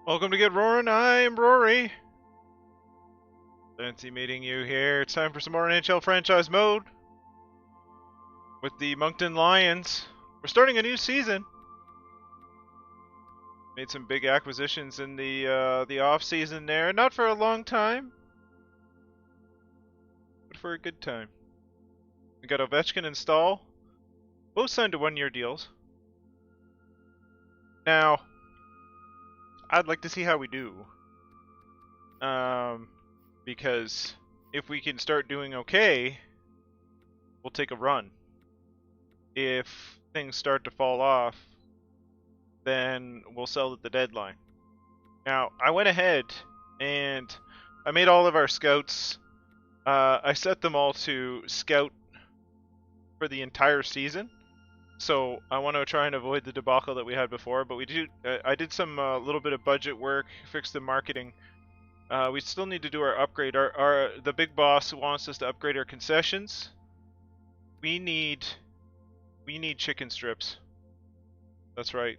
Welcome to GetRoaring I'm Rory. Fancy meeting you here. It's time for some more NHL franchise mode with the Moncton Lions. We're starting a new season. Made some big acquisitions in the off season there. Not for a long time, but for a good time. We got Ovechkin and Stahl, both signed to 1-year deals. Now, I'd like to see how we do. Because if we can start doing okay, we'll take a run. If things start to fall off, then we'll sell at the deadline. Now, I went ahead and I made all of our scouts, I set them all to scout for the entire season. So I want to try and avoid the debacle that we had before, but I did some little bit of budget work, fixed the marketing. We still need to do our upgrade. The big boss wants us to upgrade our concessions. We need chicken strips. That's right.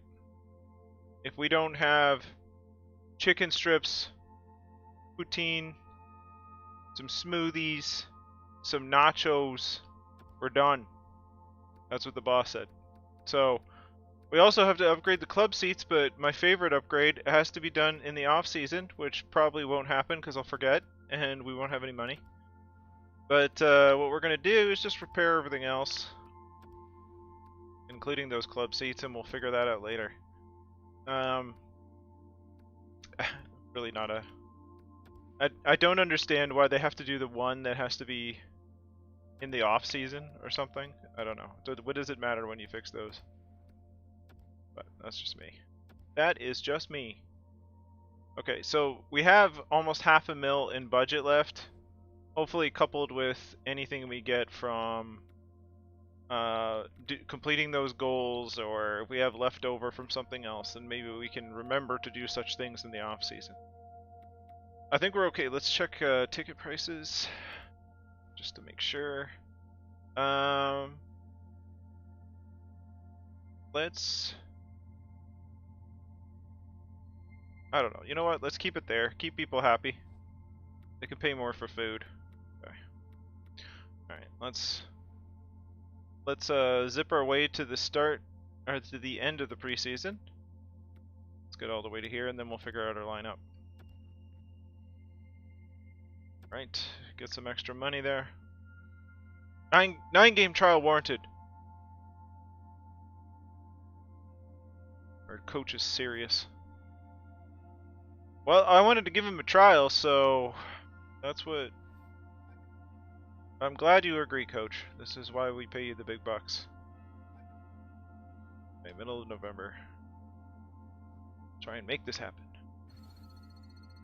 If we don't have chicken strips, poutine, some smoothies, some nachos, we're done. That's what the boss said. So we also have to upgrade the club seats, but my favorite upgrade has to be done in the off season, which probably won't happen because I'll forget and we won't have any money. But what we're going to do is just repair everything else, including those club seats, and we'll figure that out later. Really not a... I don't understand why they have to do the one that has to be in the off season or something. I don't know. What does it matter when you fix those? But that's just me. That is just me. Okay, so we have almost $500,000 in budget left. Hopefully coupled with anything we get from completing those goals, or if we have leftover from something else, then maybe we can remember to do such things in the off season. I think we're okay. Let's check ticket prices just to make sure. Let's... I don't know. You know what? Let's keep it there. Keep people happy. They can pay more for food. Okay. Alright, let's zip our way to the start, or to the end of the preseason. Let's get all the way to here, and then we'll figure out our lineup. Right, get some extra money there. 9 game trial warranted. Our coach is serious. Well, I wanted to give him a trial, so that's what... I'm glad you agree, coach. This is why we pay you the big bucks. Okay, middle of November. Try and make this happen.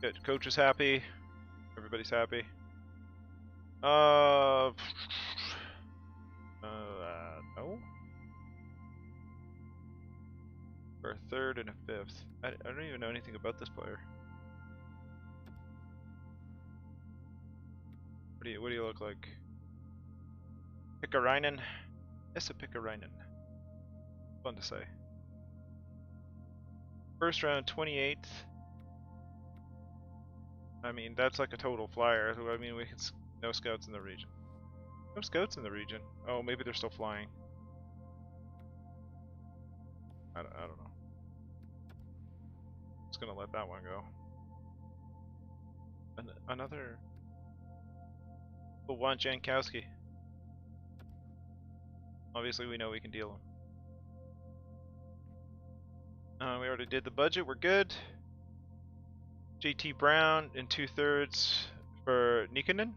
Good, coach is happy. Everybody's happy. No? For a third and a fifth. I don't even know anything about this player. What do you look like? Pikkarainen? Yes, a Pikkarainen. Fun to say. First round, 28th. I mean, that's like a total flyer. I mean, no scouts in the region. No scouts in the region. Oh, maybe they're still flying. I don't know. Just gonna let that one go. Another... We'll want Jankowski. Obviously, we know we can deal him. We already did the budget. We're good. JT Brown in 2/3 for Nikkanen.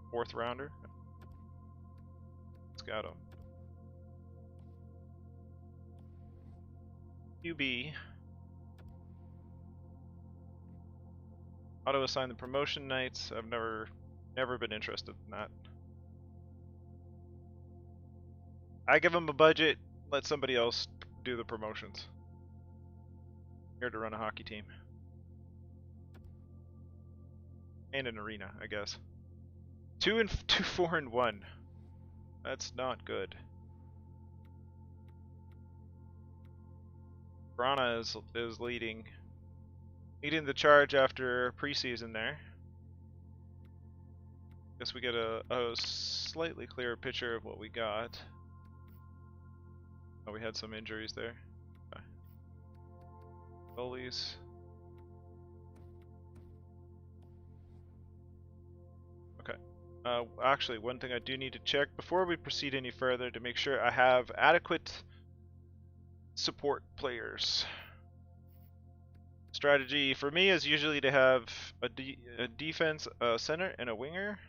Fourth rounder. Let's got him. QB. Auto assign the promotion nights. I've never been interested in that. I give them a budget, let somebody else do the promotions. I'm here to run a hockey team. And an arena, I guess. 2-4-1. That's not good. Brana is leading the charge after preseason there. Guess we get a slightly clearer picture of what we got. Oh, we had some injuries there. Okay. Goalies. Okay. Actually, one thing I do need to check before we proceed any further to make sure I have adequate support players. Strategy for me is usually to have a defense, a center, and a winger.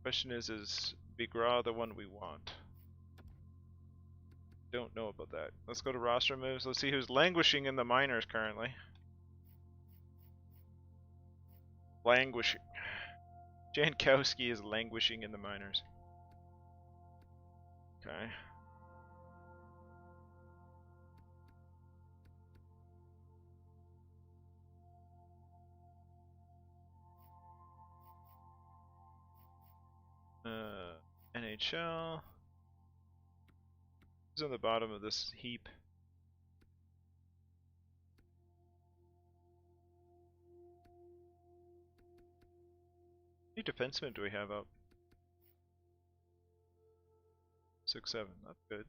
Question is Big Raw the one we want? Don't know about that. Let's go to roster moves. Let's see who's languishing in the minors currently. Languishing. Jankowski is languishing in the minors. Okay. NHL. Who's on the bottom of this heap? How many defensemen do we have up? 6, 7. That's good.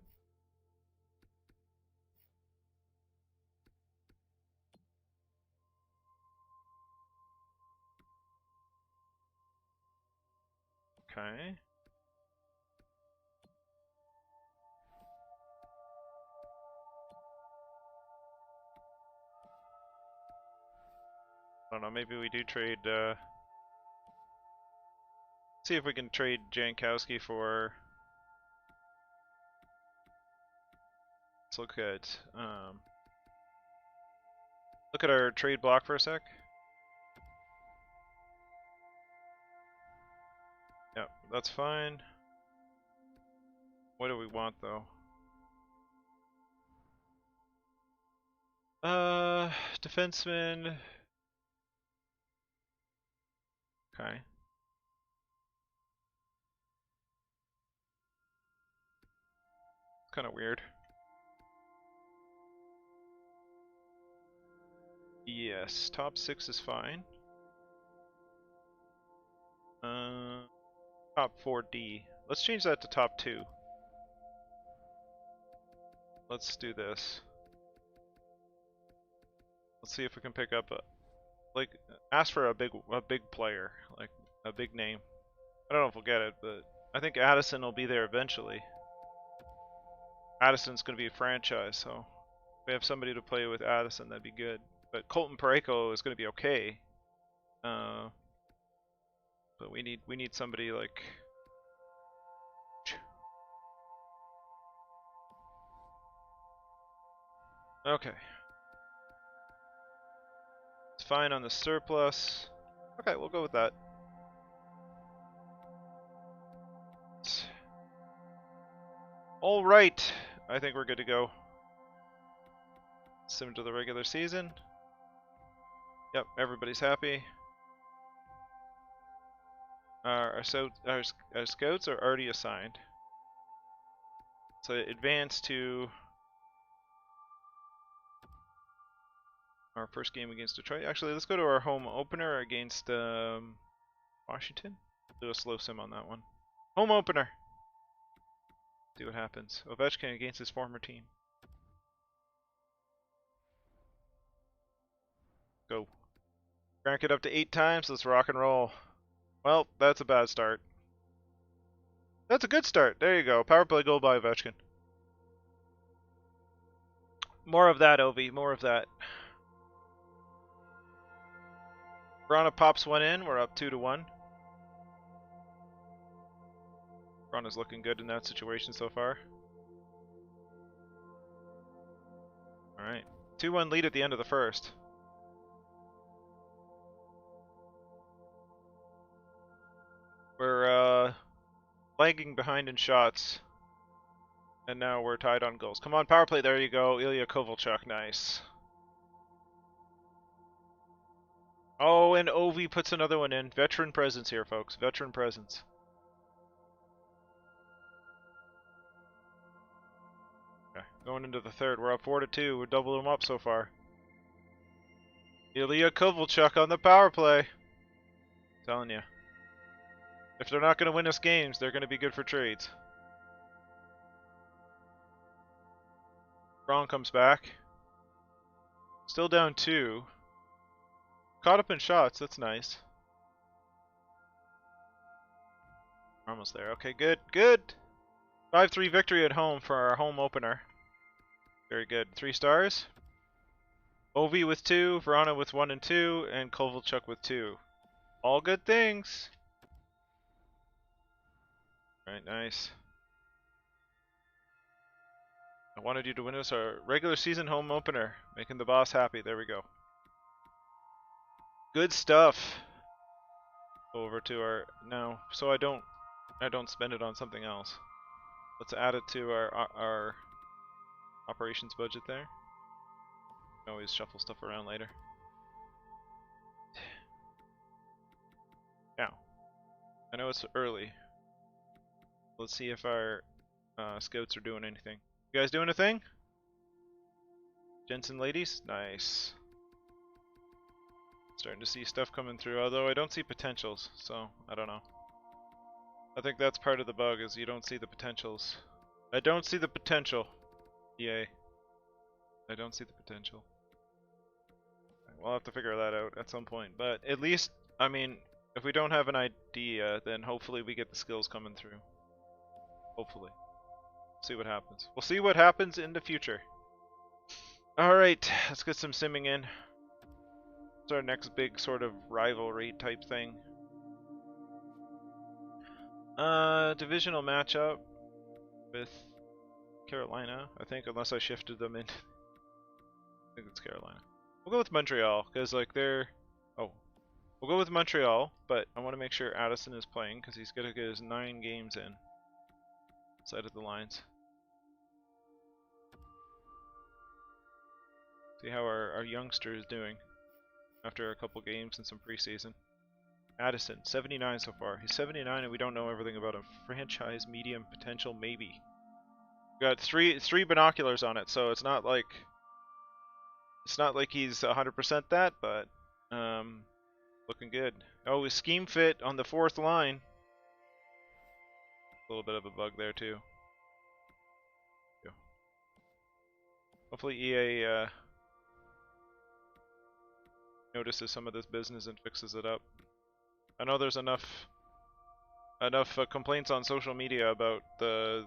Okay. I don't know, maybe we do trade, see if we can trade Jankowski for... Let's look at our trade block for a sec. Yep, that's fine. What do we want though? Defenseman. Okay. Kind of weird. Yes, top 6 is fine. Top 4D. Let's change that to top 2. Let's do this. Let's see if we can pick up a, like, ask for a big player, like a big name. I don't know if we'll get it, but I think Addison will be there eventually. Addison's going to be a franchise, so if we have somebody to play with Addison, that'd be good. But Colton Parayko is going to be okay. But we need somebody like. Okay. It's fine on the surplus. Okay, we'll go with that. All right, I think we're good to go. Similar to the regular season. Yep, everybody's happy. Our scouts are already assigned. So advance to our first game against Detroit. Actually, let's go to our home opener against Washington. Do a slow sim on that one. Home opener. See what happens. Ovechkin against his former team. Go. Crank it up to 8 times. Let's rock and roll. Well, that's a bad start. That's a good start. There you go. Power play goal by Ovechkin. More of that, Ovi. More of that. Brana pops one in. We're up 2-1. Brana's looking good in that situation so far. Alright. 2-1 lead at the end of the first. We're lagging behind in shots. And now we're tied on goals. Come on, power play. There you go. Ilya Kovalchuk. Nice. Oh, and Ovi puts another one in. Veteran presence here, folks. Veteran presence. Going into the third. We're up 4-2. We're double them up so far. Ilya Kovalchuk on the power play. I'm telling you. If they're not going to win us games, they're going to be good for trades. Braun comes back. Still down 2. Caught up in shots. That's nice. We're almost there. Okay, good. Good. 5-3 victory at home for our home opener. Very good. 3 stars. Ovi with 2, Verona with 1 and 2, and Kovalchuk with 2. All good things. Alright, nice. I wanted you to win us our regular season home opener, making the boss happy. There we go. Good stuff. Go over to our now, so I don't spend it on something else. Let's add it to our operations budget there. Can always shuffle stuff around later. Now, I know it's early. Let's see if our scouts are doing anything. You guys doing a thing? Gents and ladies? Nice. Starting to see stuff coming through, although I don't see potentials, so I don't know. I think that's part of the bug, is you don't see the potentials. I don't see the potential. EA. I don't see the potential. We'll have to figure that out at some point, but at least, I mean, if we don't have an idea, then hopefully we get the skills coming through. Hopefully. See what happens. We'll see what happens in the future. Alright, let's get some simming in. It's our next big sort of rivalry type thing. Divisional matchup with Carolina, I think, unless I shifted them in. I think it's Carolina. We'll go with Montreal, because like they're... Oh. We'll go with Montreal, but I want to make sure Addison is playing, because he's going to get his 9 games in. Side of the lines. See how our youngster is doing after a couple games and some preseason. Addison, 79 so far. He's 79 and we don't know everything about him. Franchise medium potential, maybe. We got three binoculars on it, so it's not like he's 100% that, but looking good. Oh, his scheme fit on the 4th line. A little bit of a bug there too. Hopefully EA notices some of this business and fixes it up. I know there's enough complaints on social media about the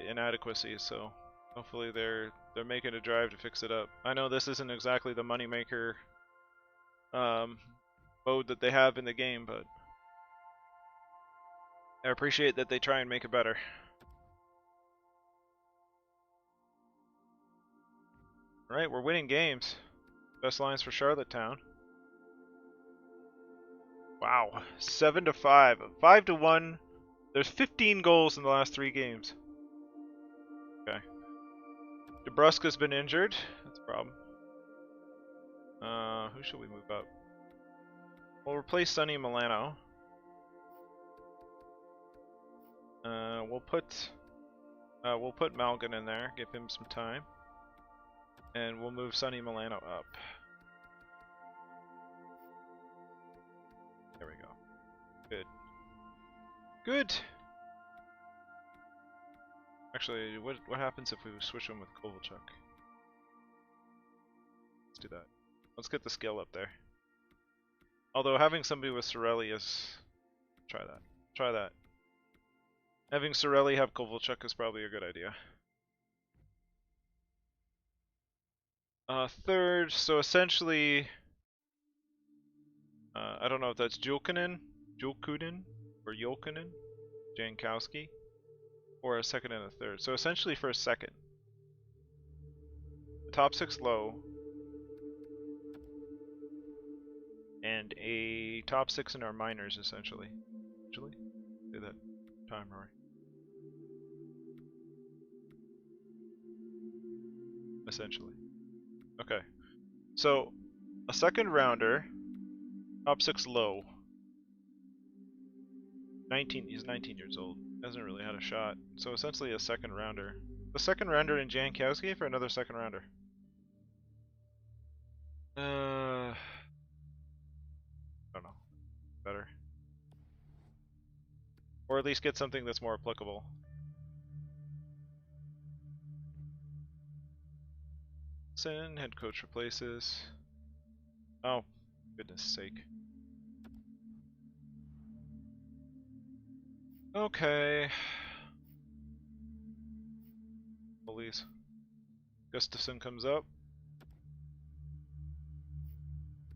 inadequacies, so hopefully they're making a drive to fix it up. I know this isn't exactly the moneymaker mode that they have in the game, but I appreciate that they try and make it better. Alright, we're winning games. Best lines for Charlottetown. Wow, 7-5. 5-1. There's 15 goals in the last 3 games. Okay. DeBrusca's been injured. That's a problem. Who should we move up? We'll replace Sonny Milano. We'll put Malgin in there. Give him some time. And we'll move Sonny Milano up. There we go. Good. Good! Actually, what happens if we switch him with Kovalchuk? Let's do that. Let's get the skill up there. Although having somebody with Sorelli is... Try that. Try that. Having Sorelli have Kovalchuk is probably a good idea. Third, so essentially... I don't know if that's Julkunen, or Jolkunen, Jankowski, or a second and a third. So essentially for a second. Top 6 low. And a top 6 in our minors, essentially. Say that time, Rory. Essentially. Okay. So, a second rounder, top 6 low. 19, he's 19 years old. Hasn't really had a shot. So essentially a second rounder. The second rounder in Jankowski for another second rounder. I don't know. Better. Or at least get something that's more applicable. Sin, head coach replaces. Oh, goodness sake. Okay. Police. Gustafson comes up.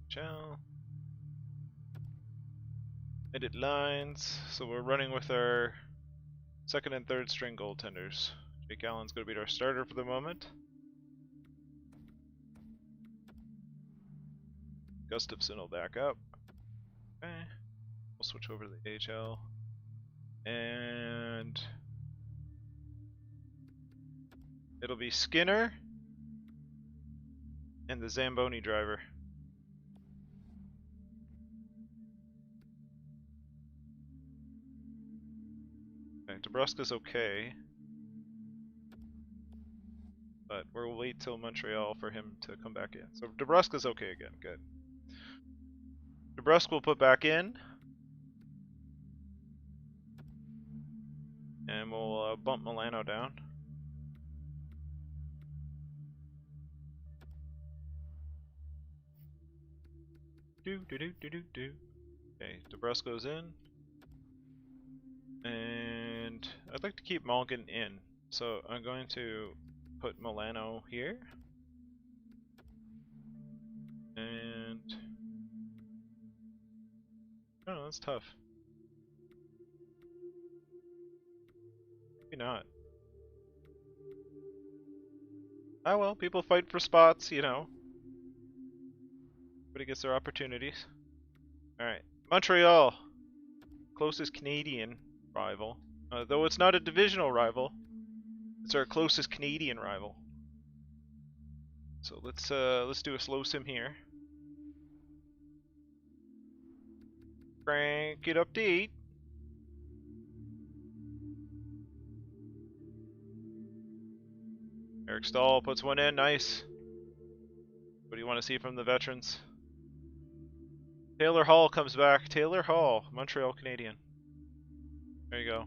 Chow. Edit lines. So we're running with our second and third string goaltenders. Jake Allen's going to be our starter for the moment. Gustafson will back up. Okay. We'll switch over to the AHL. And it'll be Skinner and the Zamboni driver. Okay, DeBruska's okay. But we'll wait till Montreal for him to come back in. So DeBruska's okay again, good. DeBrusk will put back in. And we'll bump Milano down. Okay, DeBrusk goes in. And I'd like to keep Malkin in. So I'm going to put Milano here. And oh, that's tough. Maybe not. Ah well, people fight for spots, you know. Everybody gets their opportunities. Alright, Montreal. Closest Canadian rival. Though it's not a divisional rival, it's our closest Canadian rival. So let's do a slow sim here. Crank it up to 8. Eric Stahl puts one in, nice. What do you want to see from the veterans? Taylor Hall comes back. Taylor Hall, Montreal Canadian. There you go.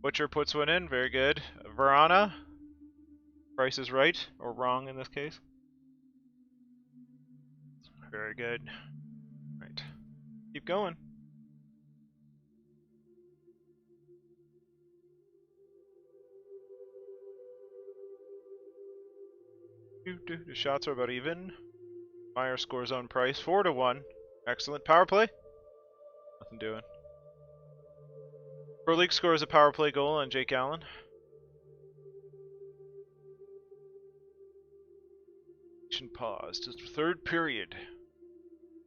Butcher puts one in, very good. Verana. Price is right, or wrong in this case. Very good. Right. Keep going. The shots are about even. Meyer scores on Price, 4-1. Excellent. Power play? Nothing doing. Pro League scores a power play goal on Jake Allen. Pause to the third period.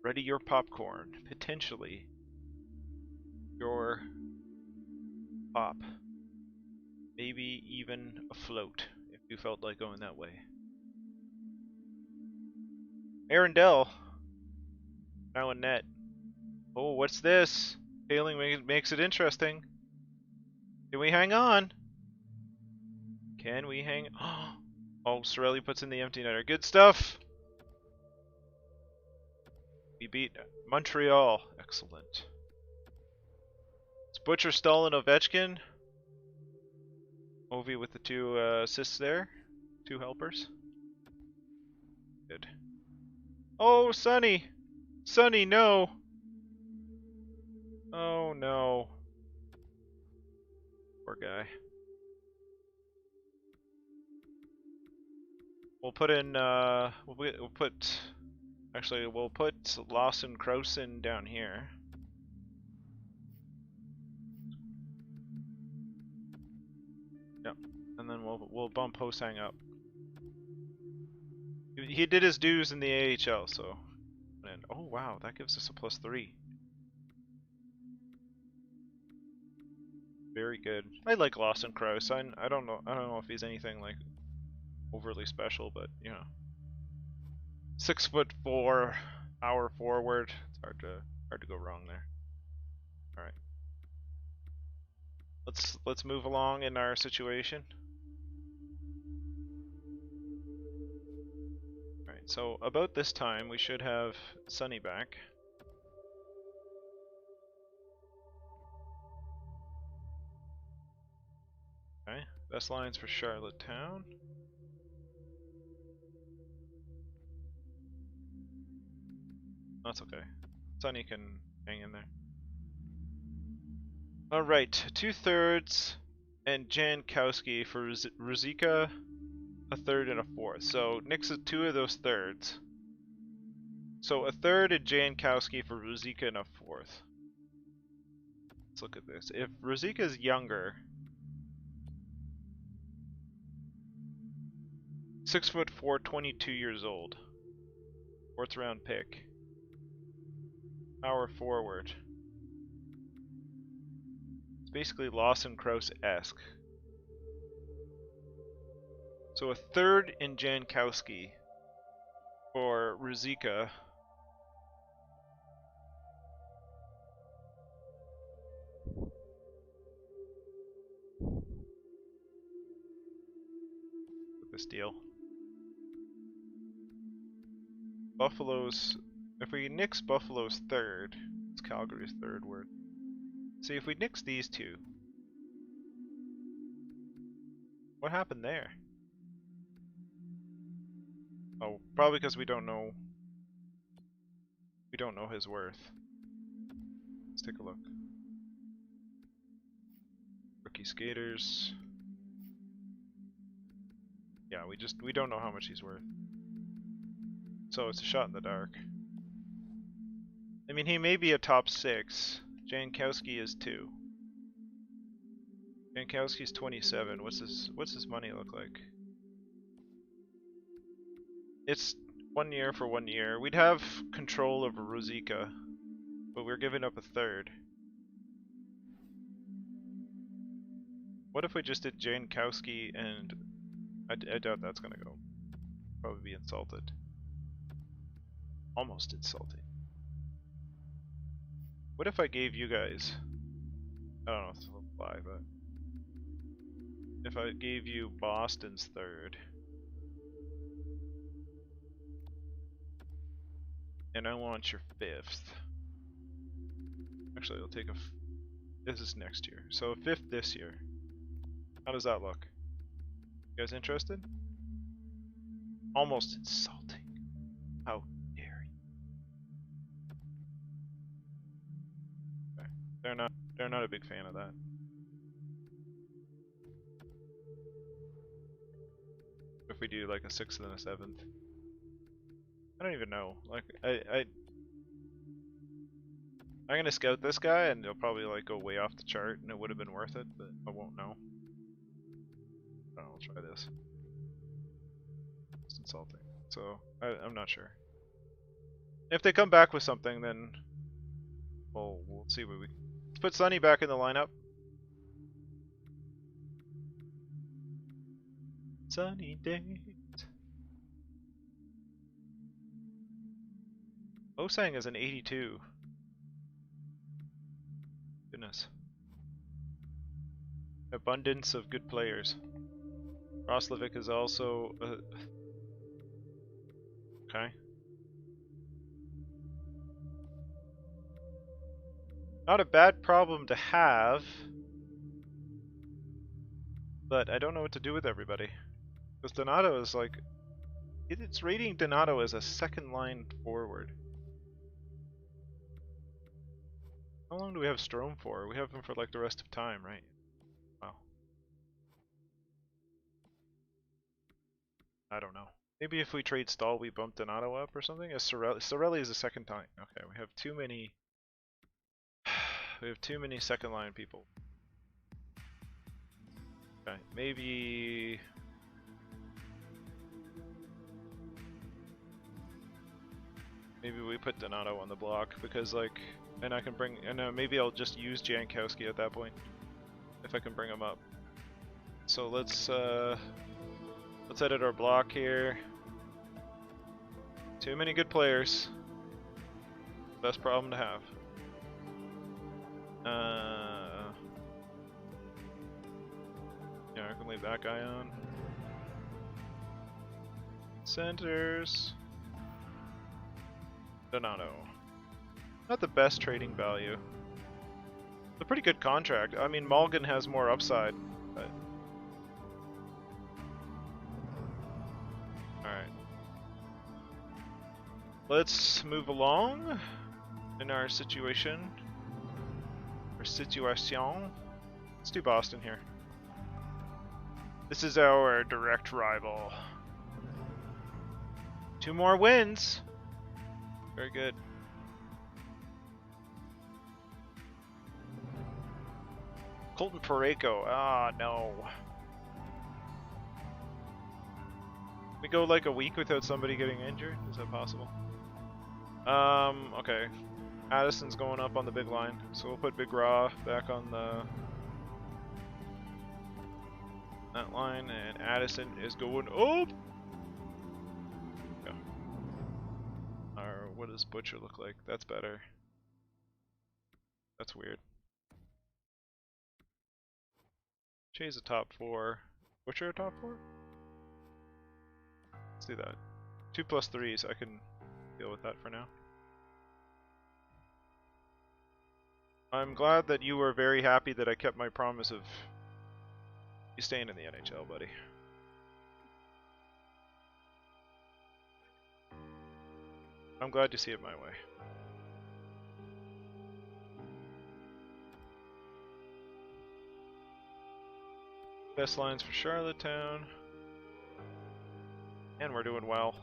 Ready your popcorn. Potentially your pop. Maybe even a float if you felt like going that way. Arundel now in net. Oh, what's this? Failing makes it interesting. Can we hang on? Can we hang? Oh, Sorelli puts in the empty netter. Good stuff. We beat Montreal. Excellent. It's Butcher, Stahl, and Ovechkin. Ovi with the 2 assists there. 2 helpers. Good. Oh, Sonny! Sonny, no! Oh, no. Poor guy. We'll put in, we'll put Lawson Krausen down here. Yep. And then we'll bump Hosang up. He did his dues in the AHL, so. And oh wow, that gives us a +3. Very good. I like Lawson Krause. I don't know if he's anything like overly special, but you know. 6'4", power forward. It's hard to go wrong there. All right. let's move along in our situation. All right, so about this time we should have Sunny back. Okay, best lines for Charlottetown. That's okay. Sunny can hang in there. Alright, 2/3 and Jankowski for Ruzicka, a third and a fourth. So Nick's is 2 of those thirds. So a third and Jankowski for Ruzicka and a fourth. Let's look at this. If Ruzicka's younger, 6'4", 22 years old. 4th round pick. Power forward. It's basically Lawson Krause-esque. So a third in Jankowski for Ruzicka. With this deal. Buffalo's, if we nix Buffalo's third, it's Calgary's third word. See, if we nix these two, what happened there? Oh, probably because we don't know his worth. Let's take a look. Rookie skaters. Yeah, we don't know how much he's worth. So it's a shot in the dark. I mean, he may be a top 6. Jankowski is 2. Jankowski's 27. What's his money look like? It's 1 year for 1 year. We'd have control over Ruzicka, but we're giving up a third. What if we just did Jankowski and I doubt that's gonna go. Probably be insulted. Almost insulting. What if I gave you guys, I don't know if this will apply, but if I gave you Boston's third, and I want your 5th. Actually, I'll take this is next year, so a 5th this year. How does that look? You guys interested? Almost insulting. How dare you? Okay. They're not a big fan of that. If we do like a 6th and a 7th. I don't even know. Like I'm gonna scout this guy and he'll probably like go way off the chart and it would have been worth it, but I won't know. I'll try this. It's insulting. So I'm not sure. If they come back with something, then we'll see what we. Let's put Sunny back in the lineup. Sunny days. Osang is an 82. Goodness. Abundance of good players. Roslovic is also okay. Not a bad problem to have, but I don't know what to do with everybody. Because Donato is like, it's rating Donato as a second line forward. How long do we have Strome for? We have him for like the rest of time, right? Wow. I don't know. Maybe if we trade Stahl, we bump Donato up or something? Sorelli is a second time. Okay, we have too many. We have too many second line people. Okay, maybe. Maybe we put Donato on the block because like, and I can bring, and maybe I'll just use Jankowski at that point if I can bring him up. So let's edit our block here. Too many good players. Best problem to have. can leave that guy on. Centers. Donato. Not the best trading value. It's a pretty good contract. I mean, Mulligan has more upside, but... Alright. Let's move along in our situation. Our situation. Let's do Boston here. This is our direct rival. 2 more wins! Very good. Colton Parayko. Ah, no. We go like a week without somebody getting injured? Is that possible? Okay. Addison's going up on the big line, so we'll put Big Raw back on that line, and Addison is going up! Or what does Butcher look like? That's better. That's weird. Che's a top 4. Butcher a top 4? Let's do that. 2 plus 3s, I can deal with that for now. I'm glad that you were very happy that I kept my promise of you staying in the NHL, buddy. I'm glad you see it my way. Best lines for Charlottetown. And we're doing well.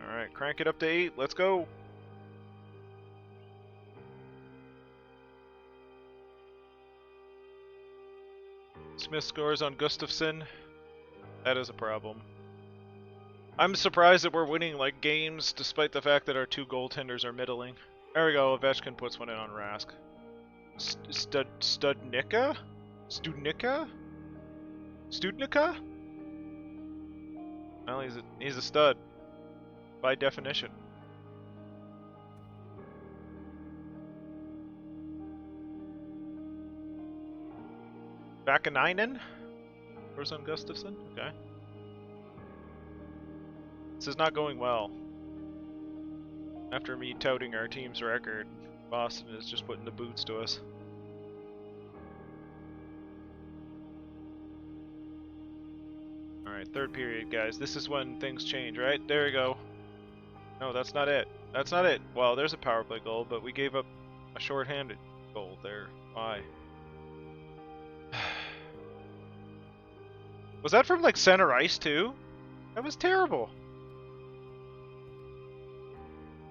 Alright, crank it up to 8. Let's go! Smith scores on Gustafsson. That is a problem. I'm surprised that we're winning like games despite the fact that our 2 goaltenders are middling. There we go, Ovechkin puts one in on Rask. Studnicka? Studnicka? Studnicka? Well, he's a stud. By definition. Vakanainen? Where's on Gustafsson? Okay. This is not going well. After me touting our team's record, Boston is just putting the boots to us. Alright, third period, guys. This is when things change, right? There we go. No, that's not it. That's not it. Well, there's a power play goal, but we gave up a shorthanded goal there. Why? Was that from, like, center ice, too? That was terrible.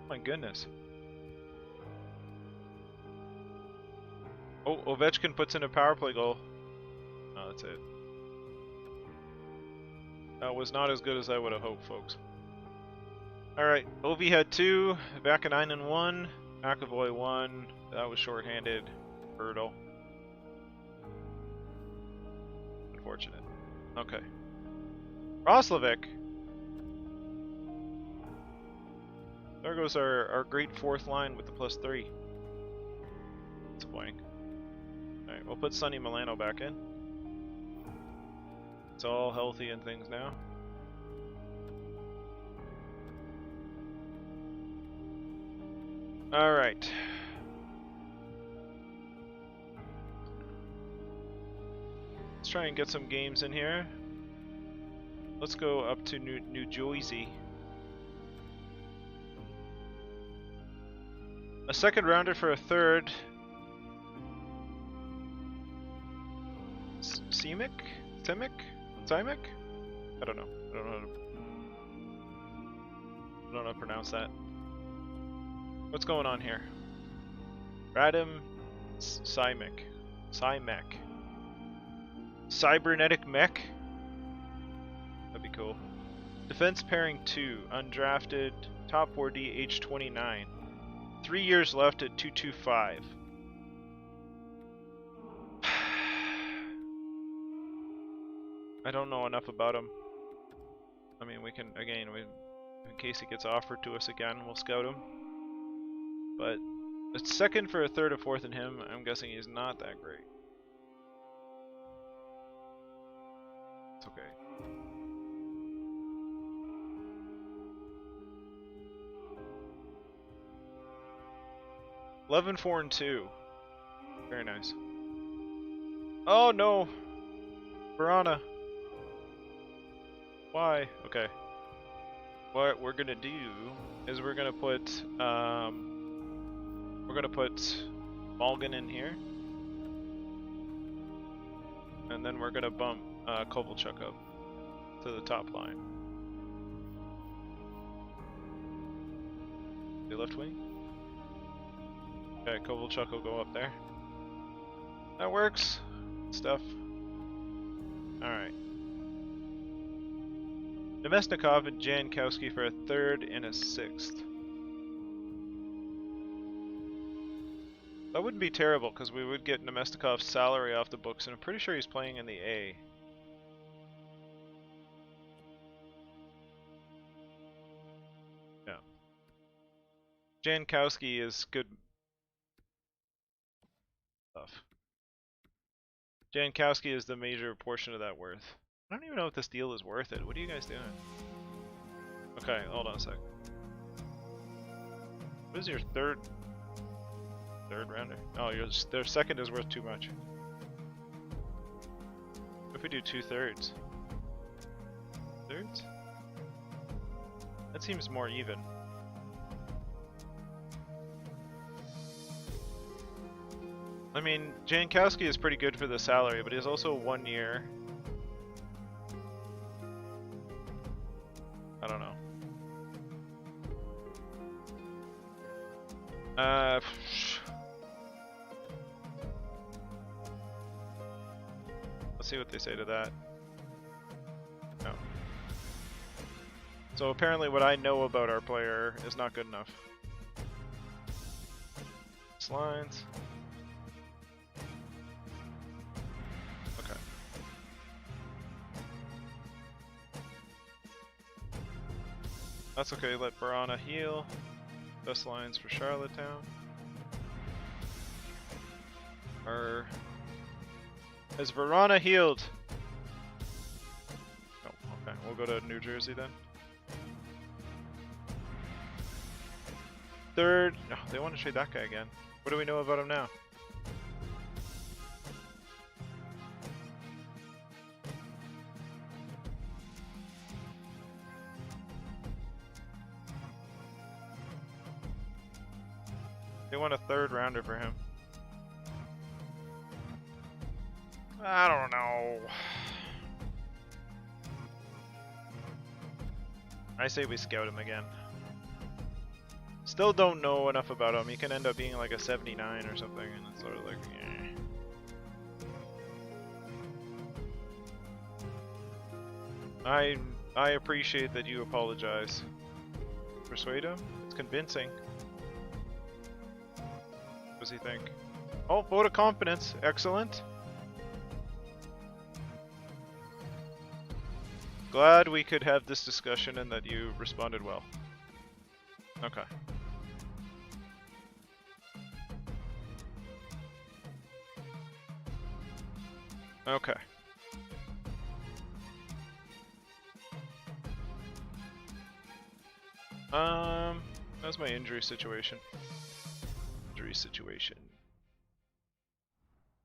My goodness. Oh, Ovechkin puts in a power play goal. Oh, that's it. That was not as good as I would have hoped, folks. Alright, Ovi had 2, Vakanainen 1, McAvoy 1. That was shorthanded. Hurdle. Unfortunate. Okay. Roslovic. There goes our great 4th line with the +3. Disappointing. Alright, we'll put Sonny Milano back in. It's all healthy and things now. Alright. Let's try and get some games in here. Let's go up to New Jersey. A 2nd rounder for a 3rd. Simic? Simic? Simic? I don't know. I don't know how to pronounce that. What's going on here? Radim Simic. Simek. Cybernetic mech? That'd be cool. Defense pairing 2. Undrafted. Top 4D, age 29. 3 years left at 225. I don't know enough about him. I mean, we can, again, in case he gets offered to us again, we'll scout him. But a second for a third, a fourth, and him. I'm guessing he's not that great. It's okay. $11, 4, and 2. Very nice. Oh no! Piranha! Why? Okay. What we're gonna do is we're gonna put Malgin in here. And then we're gonna bump Kovalchuk up to the top line. The left wing? Okay, Kovalchuk will go up there. That works. Stuff. Alright. Nemesnikov and Jankowski for a third and a sixth. That wouldn't be terrible because we would get Nemesnikov's salary off the books, and I'm pretty sure he's playing in the A. Yeah. Jankowski is good stuff. Jankowski is the major portion of that worth. I don't even know if this deal is worth it. What are you guys doing? Okay, hold on a sec. What is your third rounder? Oh, their second is worth too much. What if we do 2/3? Thirds? That seems more even. I mean, Jankowski is pretty good for the salary, but he's also 1 year. I don't know. Let's see what they say to that. No. So apparently what I know about our player is not good enough. Lines. Okay. That's okay, let Piranha heal. Best lines for Charlottetown. Has Verona healed? Oh, okay. We'll go to New Jersey then. Third. No, they want to trade that guy again. What do we know about him now? They want a third rounder for him. I don't know. I say we scout him again. Still don't know enough about him. He can end up being like a 79 or something, and it's sort of like, eh. I appreciate that you apologize. Persuade him? It's convincing. What does he think? Oh, vote of confidence. Excellent. Glad we could have this discussion and that you responded well. Okay. Okay. That's my injury situation.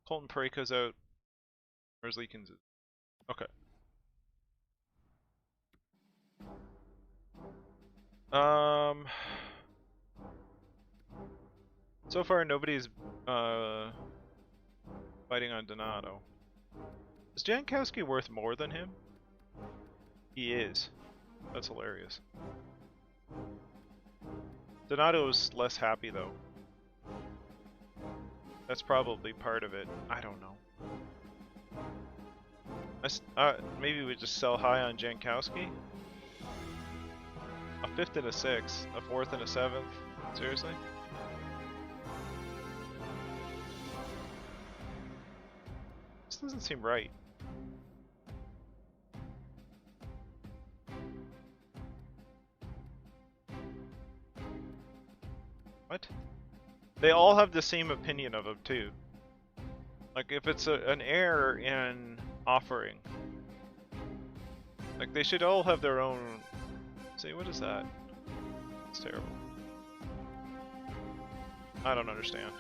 Colton Pariko's out. Where's Leakins? Okay. So far nobody's fighting on Donato. Is Jankowski worth more than him? He is. That's hilarious. Donato's less happy though. That's probably part of it. I don't know. Maybe we just sell high on Jankowski? A fifth and a sixth, a fourth and a seventh? Seriously? This doesn't seem right. What? They all have the same opinion of him too. Like if it's an error in offering, like they should all have their own. See, what is that? It's terrible. I don't understand.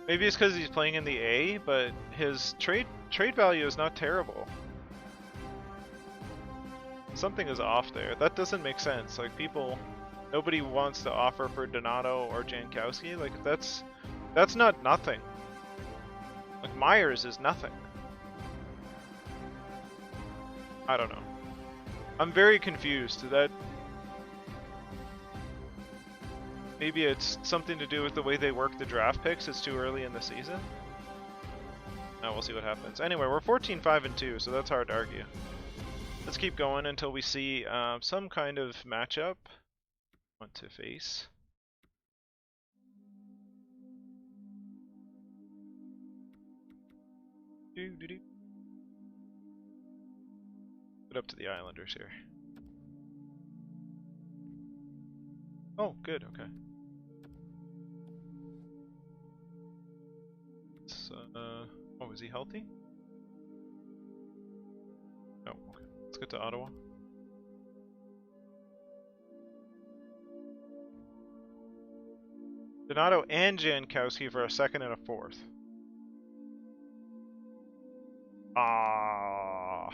Maybe it's because he's playing in the A, but his trade value is not terrible. Something is off there. That doesn't make sense. Like nobody wants to offer for Donato or Jankowski. Like that's not nothing. Like Myers is nothing. I don't know. I'm very confused. That maybe it's something to do with the way they work the draft picks. It's too early in the season. No, we'll see what happens. Anyway, we're 14-5-2, so that's hard to argue. Let's keep going until we see some kind of matchup. Want to face. Put up to the Islanders here. Oh, good. Okay. Oh, is he healthy? No. Okay. Let's get to Ottawa. Donato and Jankowski for a second and a fourth. Ah.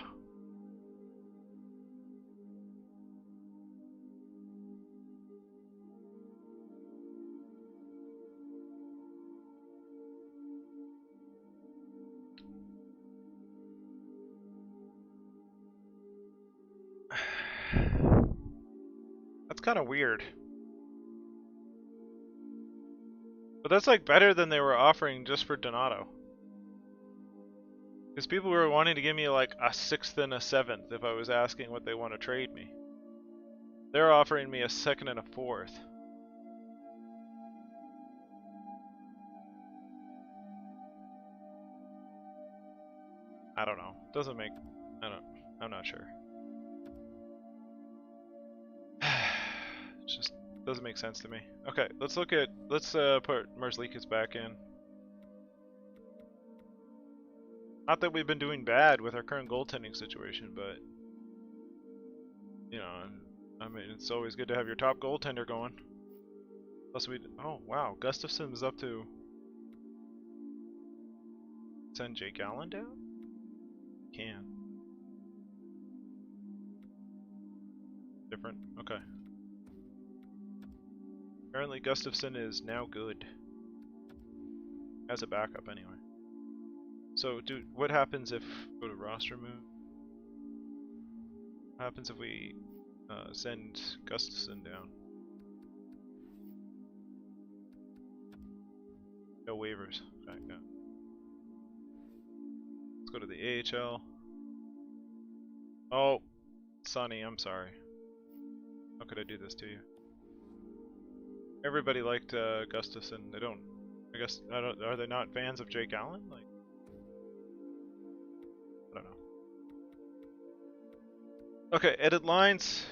That's kind of weird. But that's like better than they were offering just for Donato. Because people were wanting to give me like a 6th and a 7th if I was asking what they want to trade me. They're offering me a 2nd and a 4th. I don't know. Doesn't make... I'm not sure. It just doesn't make sense to me. Okay, let's put Merzlikins back in. Not that we've been doing bad with our current goaltending situation, but you know, I mean, it's always good to have your top goaltender going. Plus oh wow, Gustafson's up to send Jake Allen down? Can. Different. Okay. Apparently Gustafson is now good. As a backup anyway. So what happens if go to roster move? What happens if we send Gustafson down? No waivers. Okay, no. Let's go to the AHL. Oh, Sonny, I'm sorry. How could I do this to you? Everybody liked Gustafson. They don't. I guess are they not fans of Jake Allen? Like, I don't know. Okay, edit lines.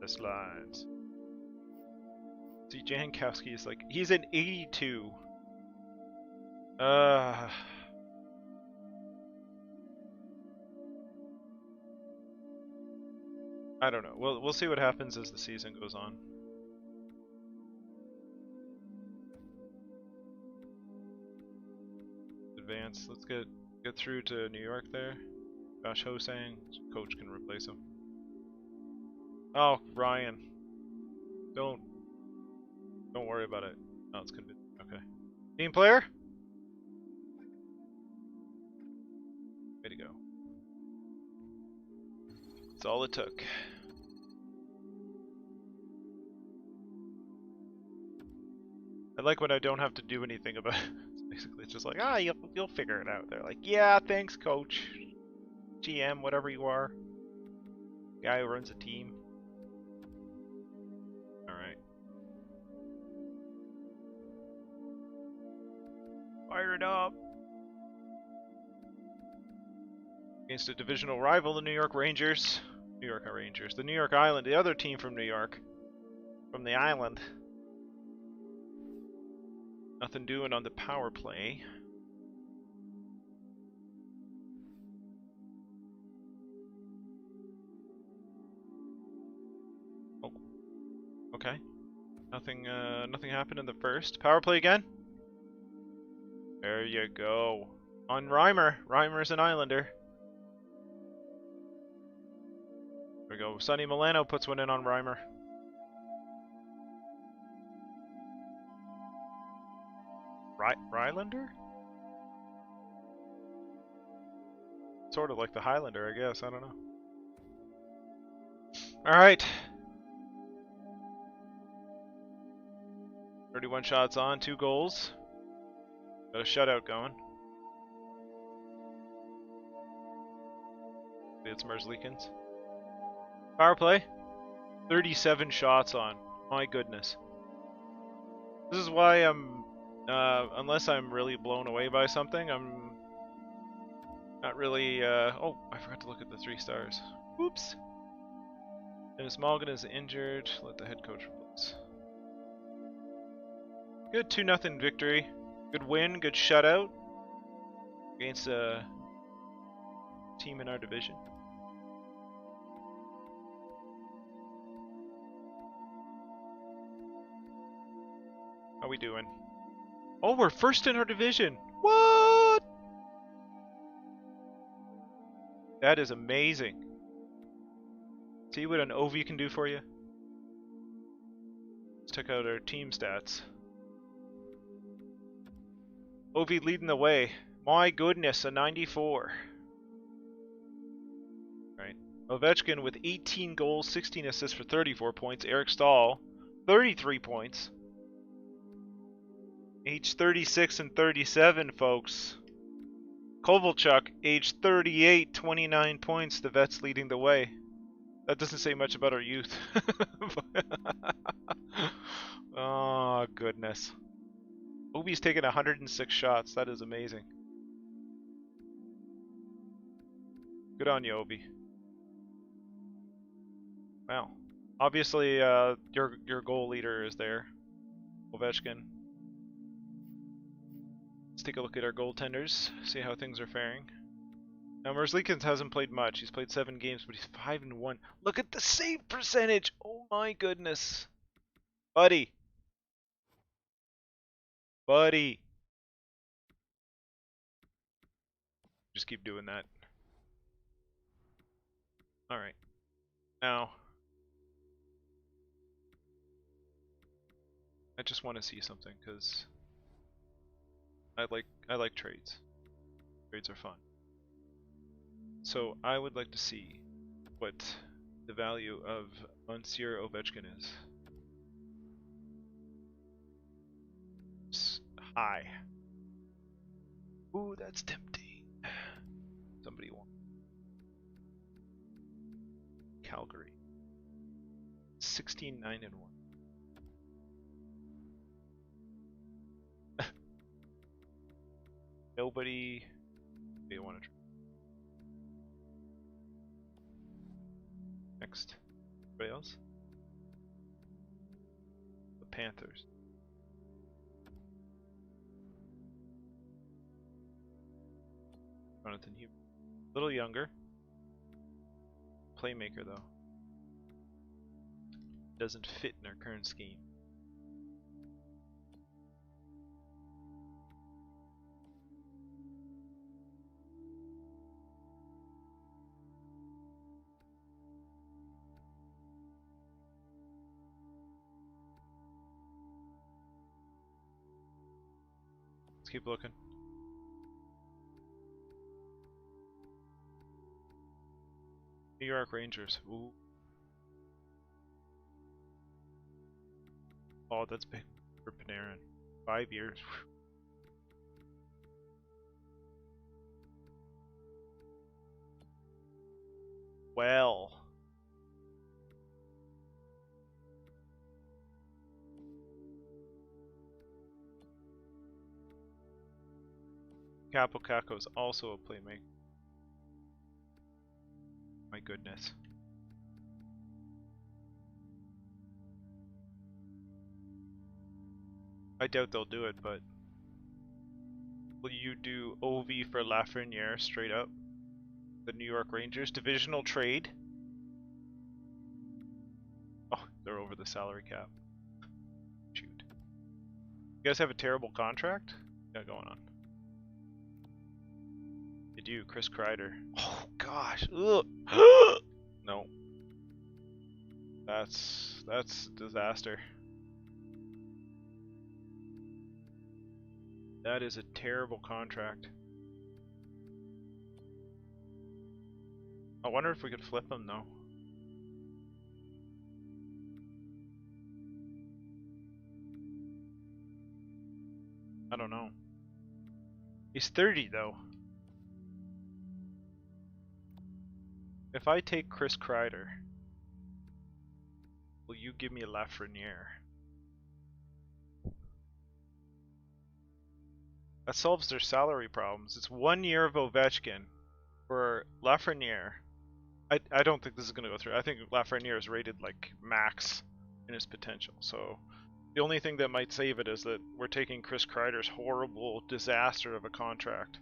This lines. See, Jankowski is like he's an 82. I don't know. We'll see what happens as the season goes on. Advance. Let's get through to New York there. Josh Hosang, coach can replace him. Oh, Ryan. Don't worry about it. No, it's convincing. Okay. Team player? Way to go. That's all it took. I like when I don't have to do anything about it. It's basically just like, you'll figure it out. They're like, yeah, thanks, coach. GM, whatever you are. Guy who runs a team. Alright. Fire it up. Against a divisional rival, the New York Rangers. New York Rangers. The New York Island, the other team from New York. From the island. Nothing doing on the power play. Oh. Okay. Nothing happened in the first. Power play again? There you go. On Reimer. Reimer's an Islander. There we go. Sonny Milano puts one in on Reimer. Rylander? Sort of like the Highlander, I guess. I don't know. Alright. 31 shots on, 2 goals. Got a shutout going. It's Merzlikins. Power play. 37 shots on. My goodness. This is why I'm, unless I'm really blown away by something, I'm not really, oh, I forgot to look at the 3 stars. Oops. Dennis Malgin is injured. Let the head coach replace. Good 2-0 victory. Good win, good shutout against a team in our division. How we doing? Oh, we're first in our division. What? That is amazing. See what an OV can do for you? Let's check out our team stats. OV leading the way. My goodness, a 94. Right. Ovechkin with 18 goals, 16 assists for 34 points. Eric Stahl, 33 points. Age 36 and 37, folks. Kovalchuk, age 38, 29 points. The vets leading the way. That doesn't say much about our youth. Oh, goodness. Obi's taken 106 shots. That is amazing. Good on you, Obi. Wow. Obviously, your goal leader is there, Ovechkin. Let's take a look at our goaltenders, see how things are faring. Now, Merzlikins hasn't played much. He's played 7 games, but he's 5-1. Look at the save percentage! Oh my goodness. Buddy. Buddy. Just keep doing that. Alright. Now, I just want to see something, because I like trades. Trades are fun. So I would like to see what the value of Monsieur Ovechkin is. It's high. Ooh, that's tempting. Somebody want Calgary. 16-9-1. Nobody. They want to try. Next. Anybody else? The Panthers. Jonathan Huber. A little younger. Playmaker though. Doesn't fit in our current scheme. Let's keep looking. New York Rangers. Ooh. Oh, that's big for Panarin. 5 years. Well. Capo Caco is also a playmaker. My goodness. I doubt they'll do it, but will you do OV for Lafreniere straight up? The New York Rangers divisional trade? Oh, they're over the salary cap. Shoot. You guys have a terrible contract? Yeah, going on. You do, Chris Kreider. Oh gosh. Ugh. No. That's a disaster. That is a terrible contract. I wonder if we could flip him though. I don't know. He's 30 though. If I take Chris Kreider, will you give me a Lafreniere? That solves their salary problems. It's 1 year of Ovechkin for Lafreniere. I don't think this is going to go through. I think Lafreniere is rated like max in his potential. So the only thing that might save it is that we're taking Chris Kreider's horrible disaster of a contract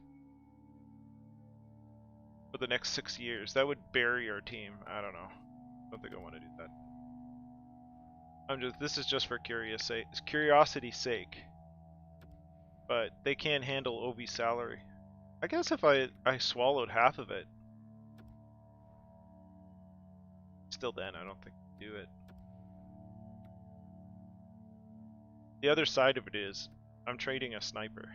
for the next 6 years. That would bury our team. I don't know. I don't think I want to do that. This is just for curiosity's sake. But they can't handle Ovi's salary. I guess if I swallowed half of it, still then I don't think I'd do it. The other side of it is I'm trading a sniper.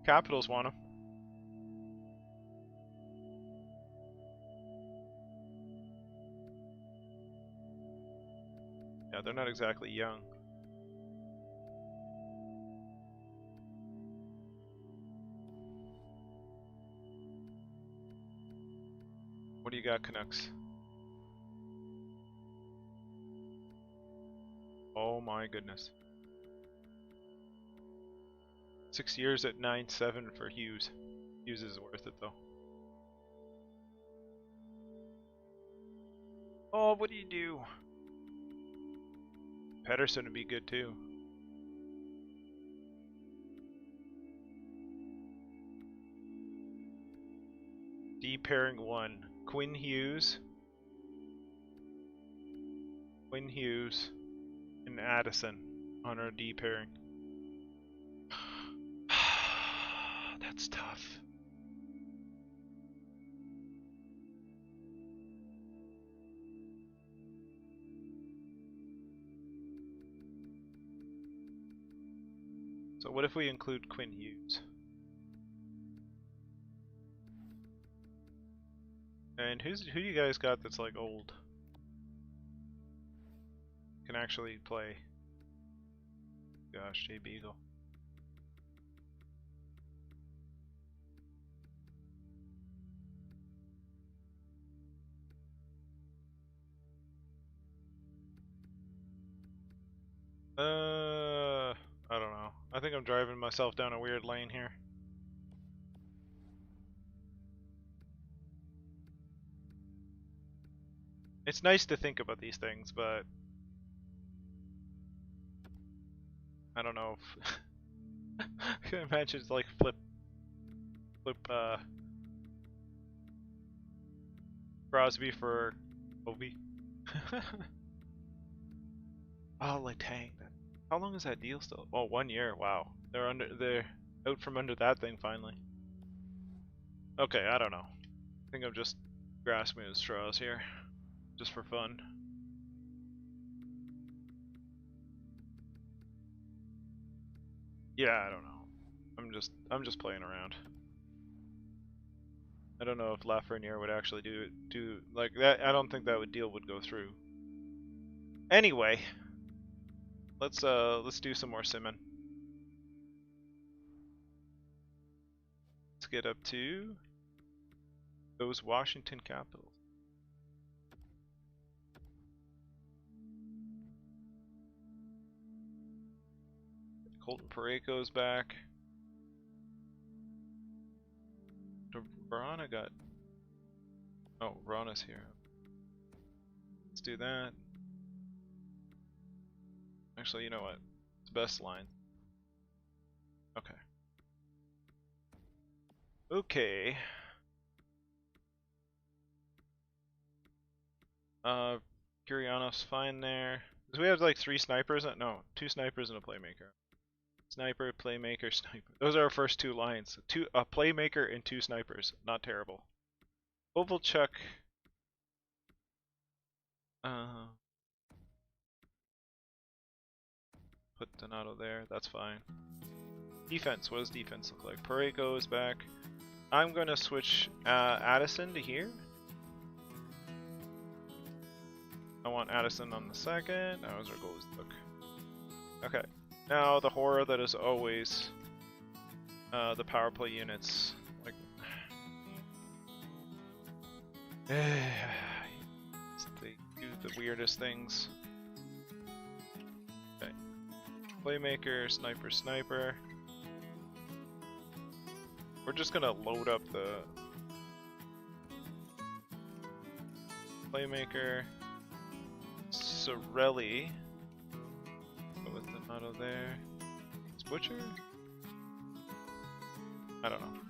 Capitals want him. Yeah, they're not exactly young. What do you got, Canucks? Oh my goodness. 6 years at 9.7 for Hughes. Hughes is worth it though. Oh, what do you do? Pedersen would be good too. D pairing 1. Quinn Hughes, and Addison on our D pairing. That's tough. So what if we include Quinn Hughes? And who do you guys got that's like old? Can actually play. Gosh, Jay Beagle. I don't know. I think I'm driving myself down a weird lane here. It's nice to think about these things, but I don't know if I can imagine it's like flip Crosby for Ovi. Oh, Letang. How long is that deal still? Oh, 1 year. Wow. They're out from under that thing finally. Okay, I don't know. I think I'm just grasping at straws here, just for fun. Yeah, I don't know. I'm just playing around. I don't know if Lafreniere would actually do like that. I don't think that deal would go through. Anyway, let's do some more simming. Let's get up to those Washington Capitals. Colton Parayko's back. Verona got. Oh, Verona's here. Let's do that. Actually, you know what? It's best line. Okay. Okay. Kiryanov's fine there. Because we have like 3 snipers. No, 2 snipers and a playmaker. Sniper, playmaker, sniper. Those are our first 2 lines. A playmaker and 2 snipers. Not terrible. Kovalchuk. Put Donato there. That's fine. Defense. What does defense look like? Pareko is back. I'm going to switch Addison to here. I want Addison on the second. How does our goalies look? Okay. Now the horror that is always the power play units. Like, they do the weirdest things. Okay. Playmaker, sniper, sniper. We're just gonna load up the playmaker. Sorelli. Go with Donato there. Is Butcher? I don't know.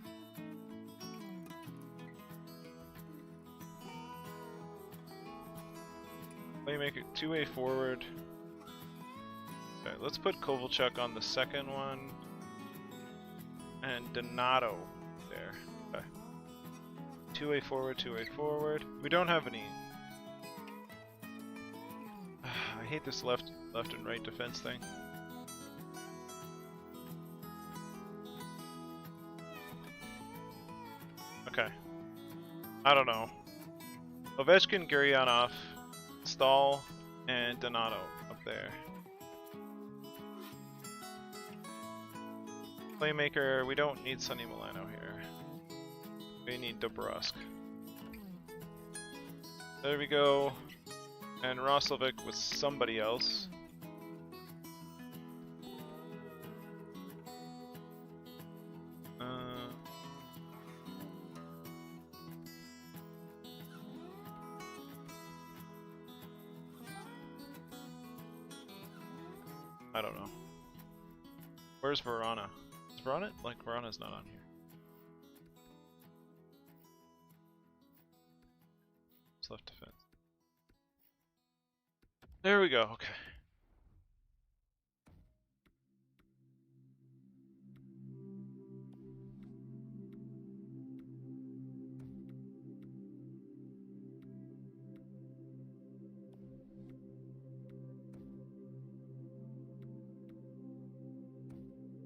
Playmaker, 2-way forward. Okay, let's put Kovalchuk on the second one. And Donato there. Okay. 2-way forward, 2-way forward. We don't have any. I hate this left and right defense thing. Okay. I don't know. Ovechkin, Guryanov, Stahl, and Donato up there. Playmaker, we don't need Sonny Milano here. We need Dobrosk. There we go. And Roslovic with somebody else. I don't know. Where's Verona? Is Verona? Like, Verona's not on here. It's left defense. There we go, okay.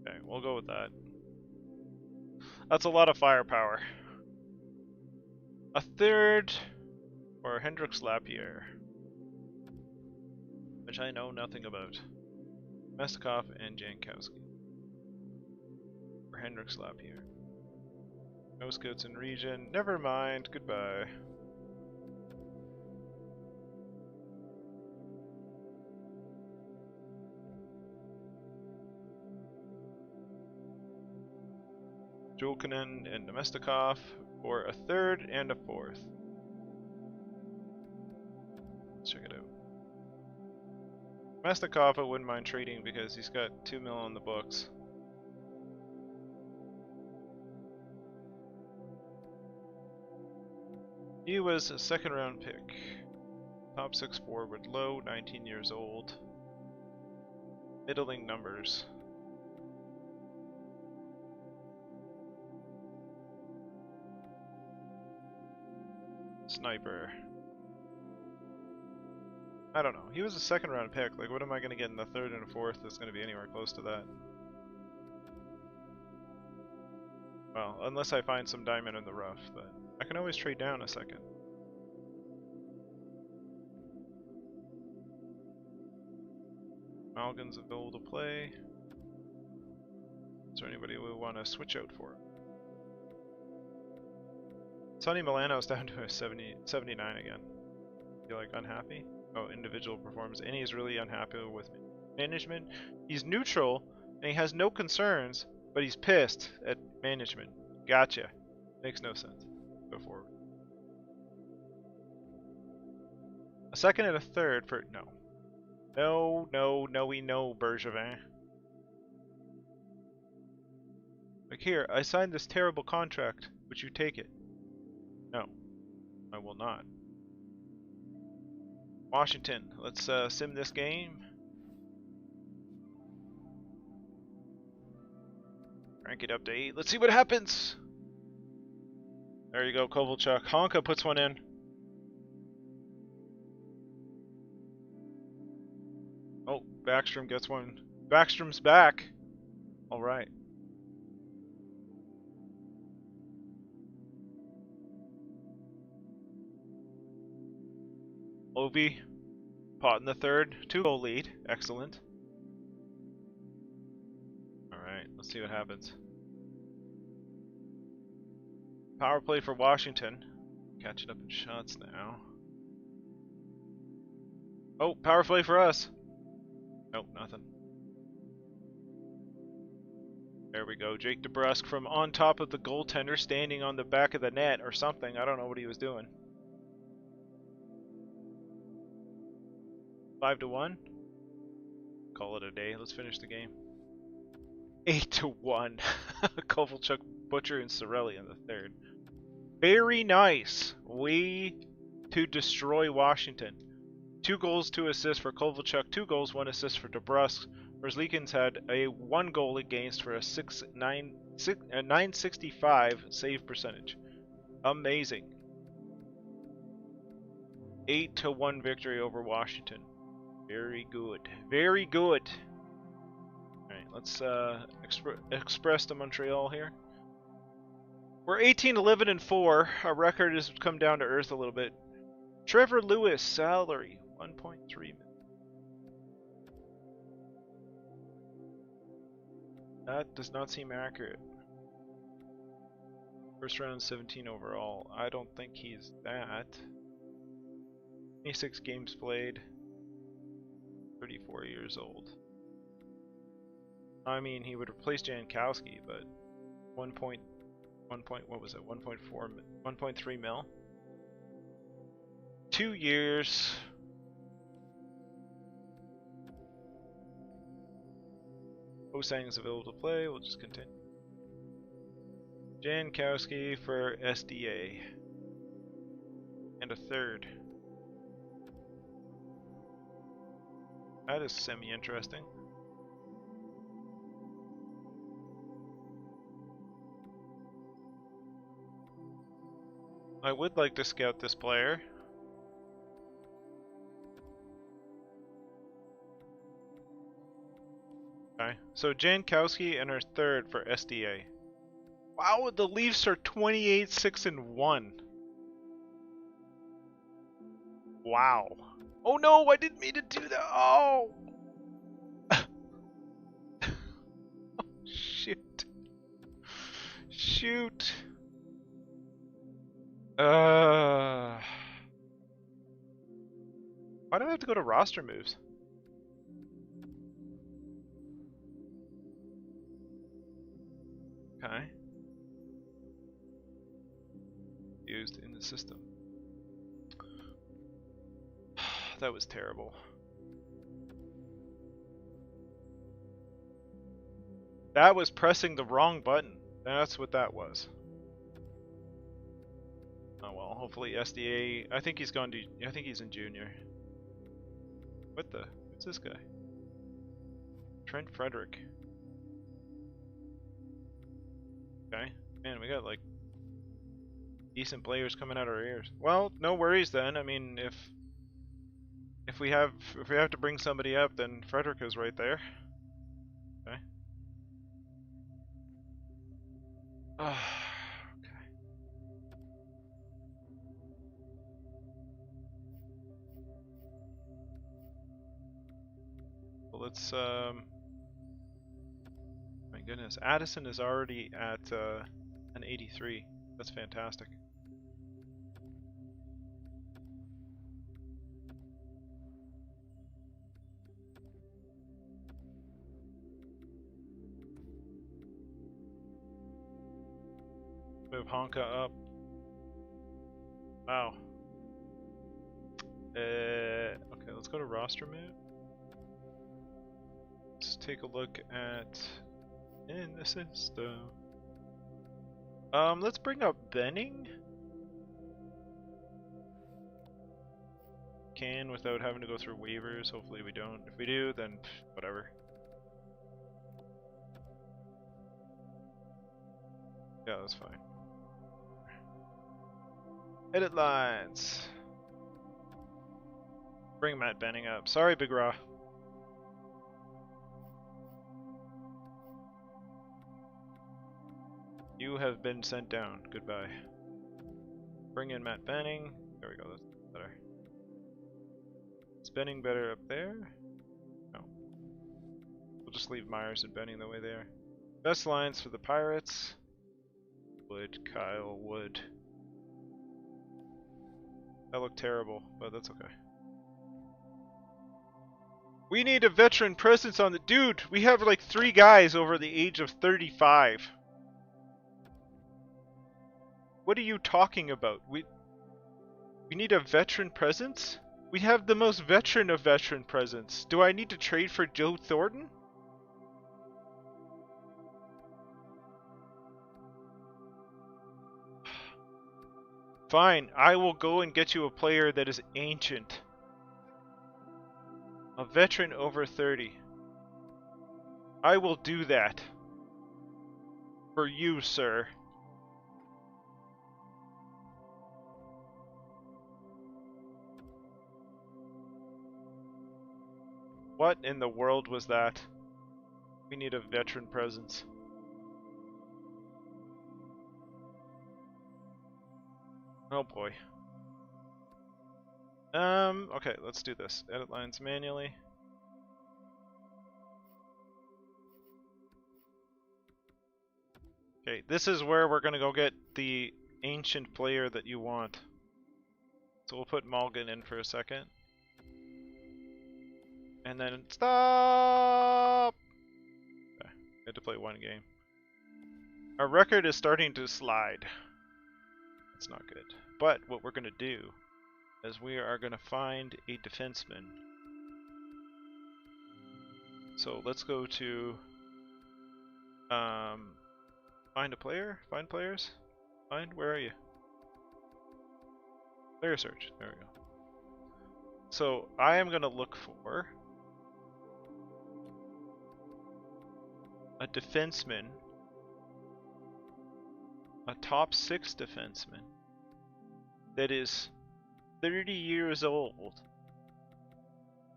Okay, we'll go with that. That's a lot of firepower. A third for Hendrix Lapierre, which I know nothing about. Mestikov and Jankowski. For Hendrix Lapierre. No scouts in region. Never mind. Goodbye. Jolkinen and Nemestikov for a third and a fourth. Let's check it out. Nemestikov I wouldn't mind trading because he's got 2 mil on the books. He was a 2nd round pick. Top 6 forward, low, 19 years old. Middling numbers. Sniper. I don't know. He was a 2nd round pick. Like, what am I going to get in the 3rd and 4th that's going to be anywhere close to that? Well, unless I find some diamond in the rough, but I can always trade down a second. Malgin's available to play. Is there anybody we want to switch out for? Sonny Milano's down to a 79 again. You like unhappy? Oh, individual performance. And he's really unhappy with management. He's neutral and he has no concerns, but he's pissed at management. Gotcha. Makes no sense. Go forward. A 2nd and a 3rd for no. No, no, no, Bergevin. Like, here, I signed this terrible contract. Would you take it? No, I will not. Washington, let's sim this game. Rank it up to 8. Let's see what happens. There you go, Kovalchuk. Honka puts one in. Oh, Backstrom gets one. Backstrom's back. All right. Ovi, pot in the third. 2-goal lead. Excellent. All right, let's see what happens. Power play for Washington. Catching up in shots now. Oh, power play for us. Nope, nothing. There we go. Jake DeBrusk from on top of the goaltender, standing on the back of the net or something. I don't know what he was doing. 5-1. Call it a day. Let's finish the game. 8-1. Kovalchuk, Butcher, and Sorelli in the third. Very nice. Way to destroy Washington. 2 goals, 2 assists for Kovalchuk, 2 goals, 1 assist for DeBrusk. Verzlikins had a 1 goal against for a 965 save percentage. Amazing. 8-1 victory over Washington. Very good. Very good. Alright, let's express to Montreal here. We're 18-11-4. Our record has come down to earth a little bit. Trevor Lewis, salary, 1.3 million. That does not seem accurate. First round, 17 overall. I don't think he's that. 26 games played. 34 years old. I mean, he would replace Jankowski, but 1.3 mil. 2 years. Osang is available to play. We'll just continue. Jankowski for SDA. And a third. That is semi-interesting. I would like to scout this player. Okay, so Jankowski and our third for SDA. Wow, the Leafs are 28-6-1. Wow. Oh no, I didn't mean to do that. Oh! Shoot. Shoot. Why do I have to go to roster moves? Okay. Used in the system. That was terrible. That was pressing the wrong button. That's what that was. Oh well, hopefully SDA. I think he's gone to. I think he's in junior. What the? What's this guy? Trent Frederick. Okay. Man, we got like decent players coming out our ears. Well, no worries then. I mean, if we have to bring somebody up, then Frederick is right there. Okay. Okay. Well, let's my goodness, Addison is already at an 83. That's fantastic. Move Honka up. Wow. Okay, let's go to roster move. take a look at in the system. Let's bring up Benning. Can without having to go through waivers. Hopefully we don't. If we do, then whatever. Yeah, that's fine. Edit lines. Bring Matt Benning up. Sorry, Big Raw. You have been sent down. Goodbye. Bring in Matt Benning. There we go. That's better. Is Benning better up there? No. We'll just leave Myers and Benning the way they are. Best lines for the Pirates. Wood, Kyle, Wood. That looked terrible, but that's okay. We need a veteran presence on the... Dude, we have like 3 guys over the age of 35. What are you talking about? We need a veteran presence? We have the most veteran of veteran presence. Do I need to trade for Joe Thornton? Fine, I will go and get you a player that is ancient. A veteran over 30. I will do that. For you, sir. What in the world was that? We need a veteran presence. Oh boy. Okay, let's do this. Edit lines manually. Okay, this is where we're gonna go get the ancient player that you want. So we'll put Mulligan in for a second. And then stop! Okay, we had to play 1 game. Our record is starting to slide. That's not good. But what we're gonna do is we are gonna find a defenseman. So let's go to find a player? Find players? Find? Where are you? Player search. There we go. So I am gonna look for a defenseman, a top 6 defenseman that is 30 years old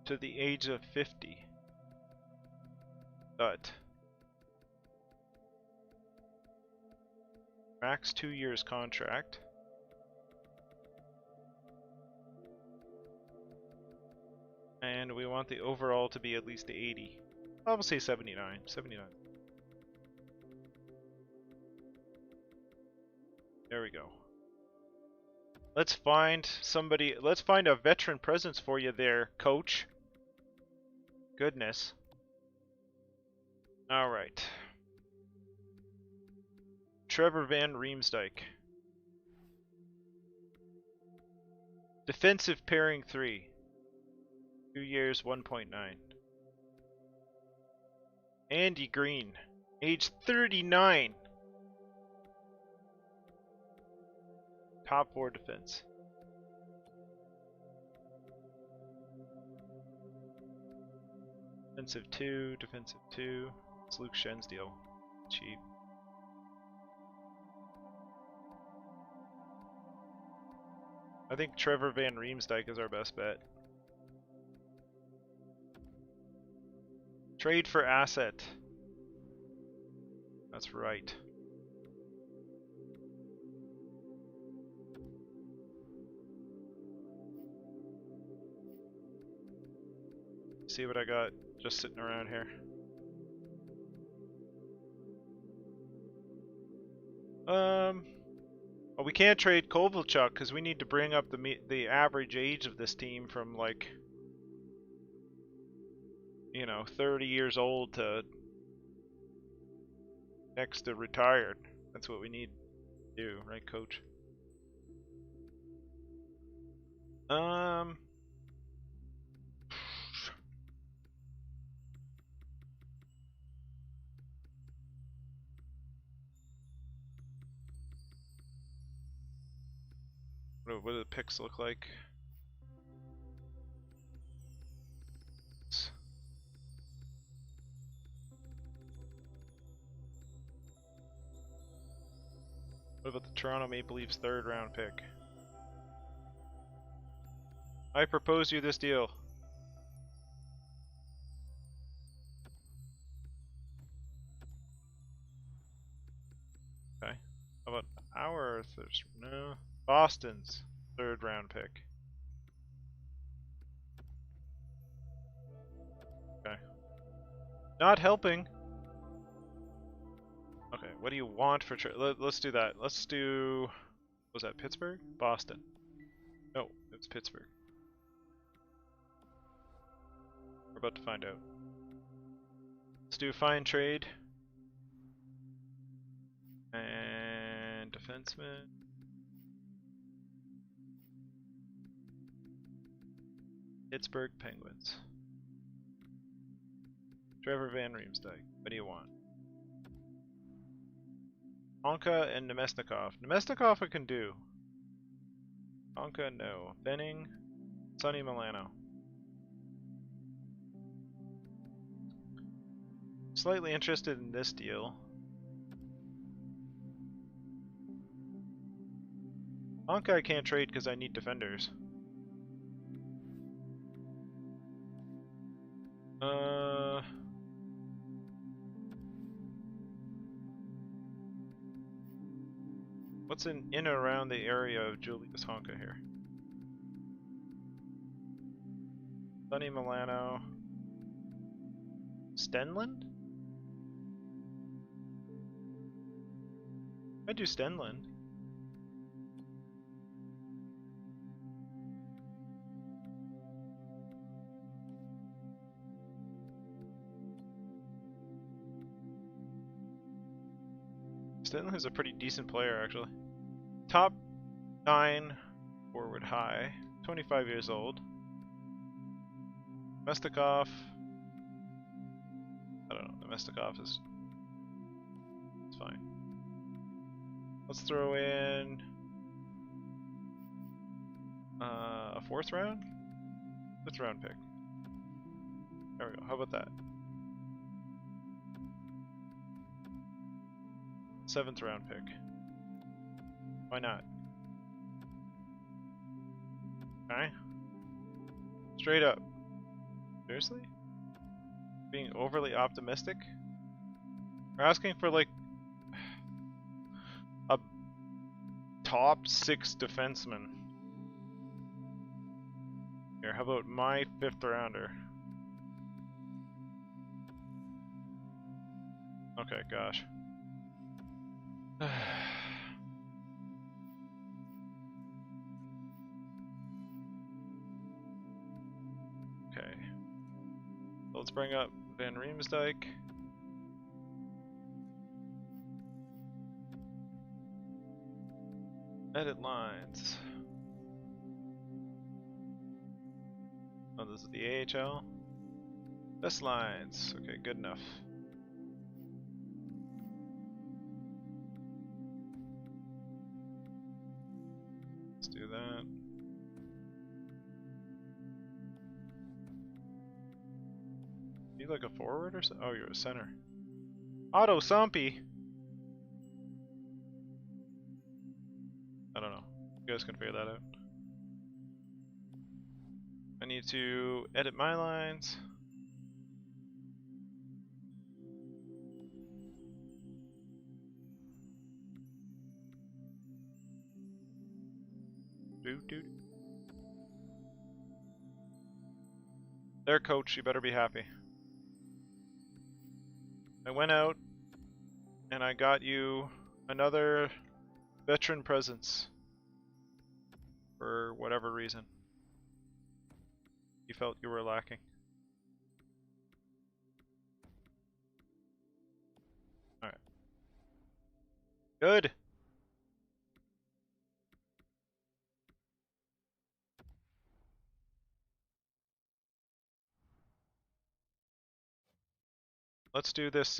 to the age of 50. But max 2 years contract. And we want the overall to be at least 80. I'll say 79. 79. There we go. Let's find somebody. Let's find a veteran presence for you there, coach. Goodness. Alright. Trevor Van Riemsdyk. Defensive pairing 3. 2 years, 1.9. Andy Green. Age 39. Top 4 defense. Defensive 2, defensive 2. It's Luke Schen's deal. Cheap. I think Trevor Van Riemsdyk is our best bet. Trade for asset. That's right. See what I got just sitting around here. Well, we can't trade Kovalchuk because we need to bring up the average age of this team from like, you know, 30 years old to next to retired. That's what we need to do, right, coach? What do the picks look like? What about the Toronto Maple Leafs 3rd round pick? I propose you this deal. Okay. How about our no? Boston's 3rd round pick. Okay. Not helping. Okay, what do you want for let's do that. Let's do... Was that Pittsburgh? Boston. No, it's Pittsburgh. We're about to find out. Let's do fine trade. And defenseman. Pittsburgh Penguins. Trevor Van Riemsdyk. What do you want? Honka and Nemesnikov. Nemesnikov I can do. Honka, no. Benning. Sonny Milano. Slightly interested in this deal. Honka I can't trade because I need defenders. What's in and around the area of Julius Honka here? Sonny Milano. Stenlund? I do Stenlund. Stenlund is a pretty decent player, actually. Top 9 forward high, 25 years old. Mestikov. I don't know. Mestikov is. It's fine. Let's throw in a 4th round? 5th round pick. There we go. How about that? 7th round pick. Why not? Okay. Straight up. Seriously? Being overly optimistic? We're asking for like a top 6 defenseman. Here, how about my 5th rounder? Okay, gosh. Okay. So let's bring up Van Riemsdyk. Edit lines. Oh, this is the AHL. Best lines. Okay, good enough. Let's do that. You like a forward or so? Oh, you're a center. Otto Sampi. I don't know. You guys can figure that out. I need to edit my lines. There, coach, you better be happy. I went out and I got you another veteran presence for whatever reason you felt you were lacking. Alright. Good! Let's do this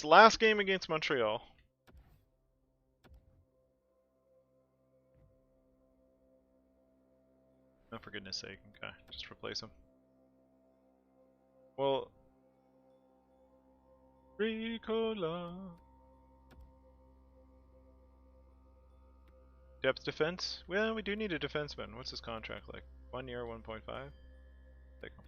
last game against Montreal. Oh, for goodness sake. Okay, just replace him. Well, Ricola. Depth defense? Well, we do need a defenseman. What's his contract like? 1 year, 1.5? Take him.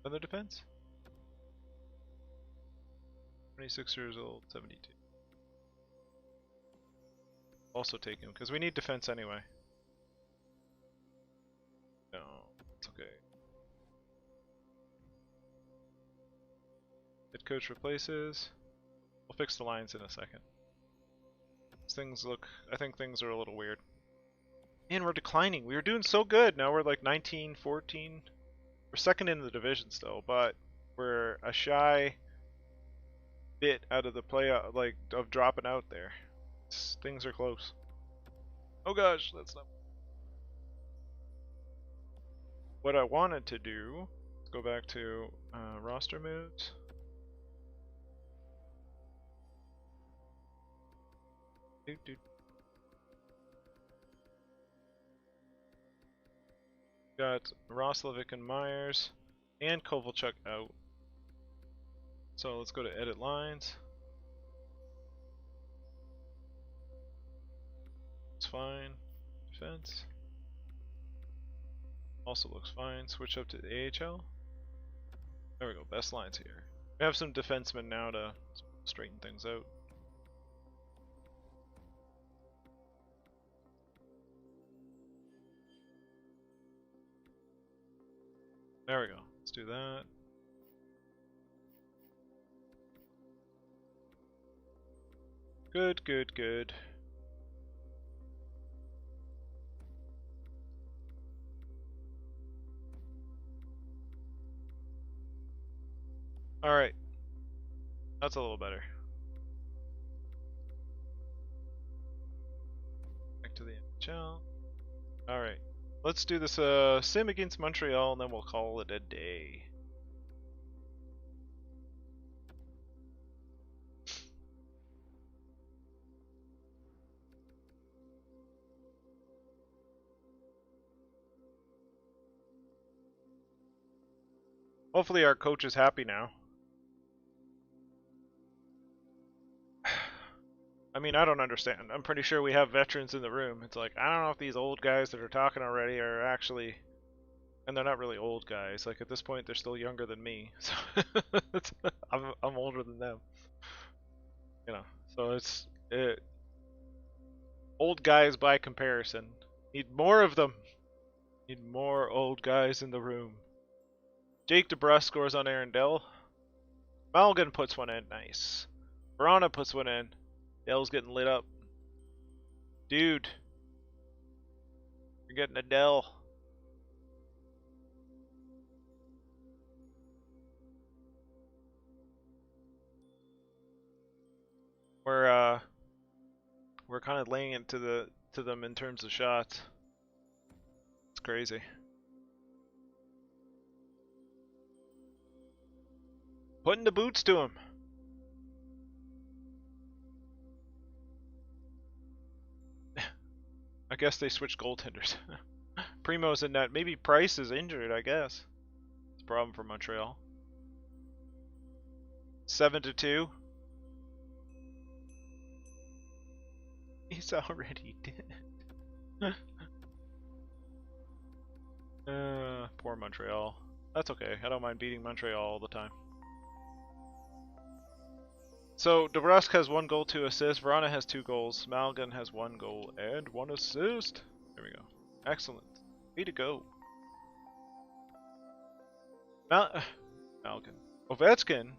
Another defense? 26 years old, 72. Also take him, because we need defense anyway. No, it's okay. Head coach replaces. We'll fix the lines in a second. Things look, I think things are a little weird. Man, we're declining. We were doing so good. Now we're like 19, 14. We're second in the division still, but we're a shy bit out of the playoff, like of dropping out there. Things are close. Oh gosh, that's not. What I wanted to do, let's go back to roster moves. Got Roslovic and Myers and Kovalchuk out. So let's go to edit lines. Looks fine. Defense. Also looks fine. Switch up to the AHL. There we go. Best lines here. We have some defensemen now to straighten things out. There we go. Let's do that. Good, good, good. Alright. That's a little better. Back to the NHL. Alright. Let's do this sim against Montreal and then we'll call it a day. Hopefully our coach is happy now. I mean, I don't understand. I'm pretty sure we have veterans in the room. It's like, I don't know if these old guys that are talking already are actually... And they're not really old guys. Like, at this point, they're still younger than me. So I'm older than them. You know, so it's... old guys by comparison. Need more of them. Need more old guys in the room. Jake DeBrusk scores on Arundel. Malgin puts one in. Nice. Verona puts one in. Dell's getting lit up. Dude. You're getting a Dell. We're kind of laying it to them in terms of shots. It's crazy. Putting the boots to him. I guess they switched goaltenders. Primo's in net. Maybe Price is injured, I guess. It's a problem for Montreal. 7-2. He's already dead. Poor Montreal. That's okay. I don't mind beating Montreal all the time. So, DeBrusk has 1 goal, 2 assists. Verona has 2 goals. Malgin has 1 goal and 1 assist. There we go. Excellent. Way to go. Malgin. Ovechkin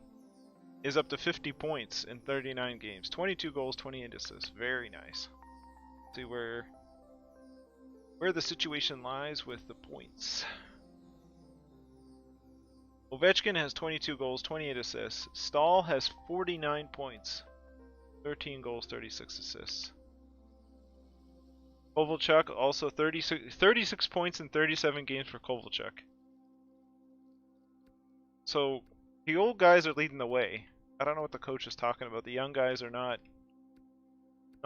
is up to 50 points in 39 games. 22 goals, 28 assists. Very nice. See where the situation lies with the points. Ovechkin has 22 goals, 28 assists. Stahl has 49 points, 13 goals, 36 assists. Kovalchuk also 36 points in 37 games for Kovalchuk. So the old guys are leading the way. I don't know what the coach is talking about. The young guys are not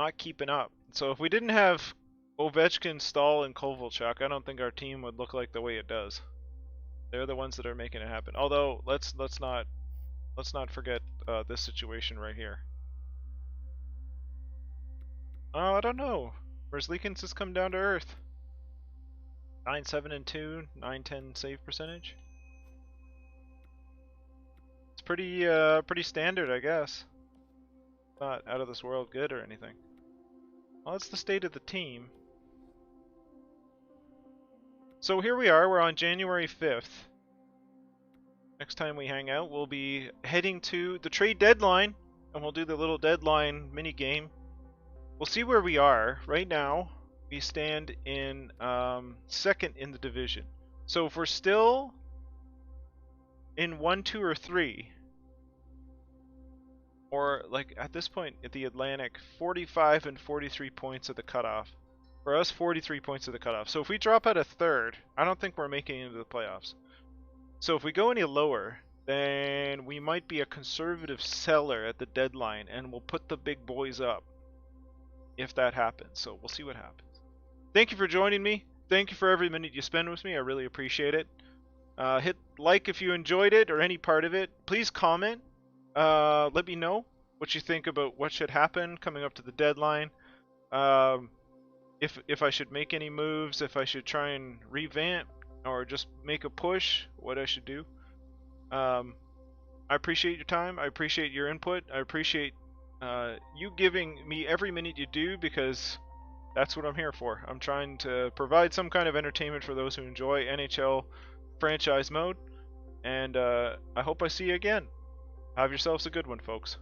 not keeping up. So if we didn't have Ovechkin, Stahl, and Kovalchuk, I don't think our team would look like the way it does. They're the ones that are making it happen. Although let's not forget this situation right here. Oh, I don't know. Merzlikins has come down to earth. 9-7-2, 9-10 save percentage. It's pretty standard, I guess. Not out of this world good or anything. Well, that's the state of the team. So here we are, we're on January 5th. Next time we hang out, we'll be heading to the trade deadline, and we'll do the little deadline mini game. We'll see where we are. Right now, we stand in second in the division. So if we're still in 1, 2, or 3, or like at this point at the Atlantic, 45 and 43 points at the cutoff. For us, 43 points at the cutoff. So if we drop out a third, I don't think we're making it into the playoffs. So if we go any lower, then we might be a conservative seller at the deadline, and we'll put the big boys up if that happens. So we'll see what happens. Thank you for joining me. Thank you for every minute you spend with me. I really appreciate it. Hit like if you enjoyed it or any part of it. Please comment. Let me know what you think about what should happen coming up to the deadline. If I should make any moves, if I should try and revamp or just make a push, what I should do. I appreciate your time. I appreciate your input. I appreciate you giving me every minute you do, because that's what I'm here for. I'm trying to provide some kind of entertainment for those who enjoy NHL franchise mode, and I hope I see you again. Have yourselves a good one, folks.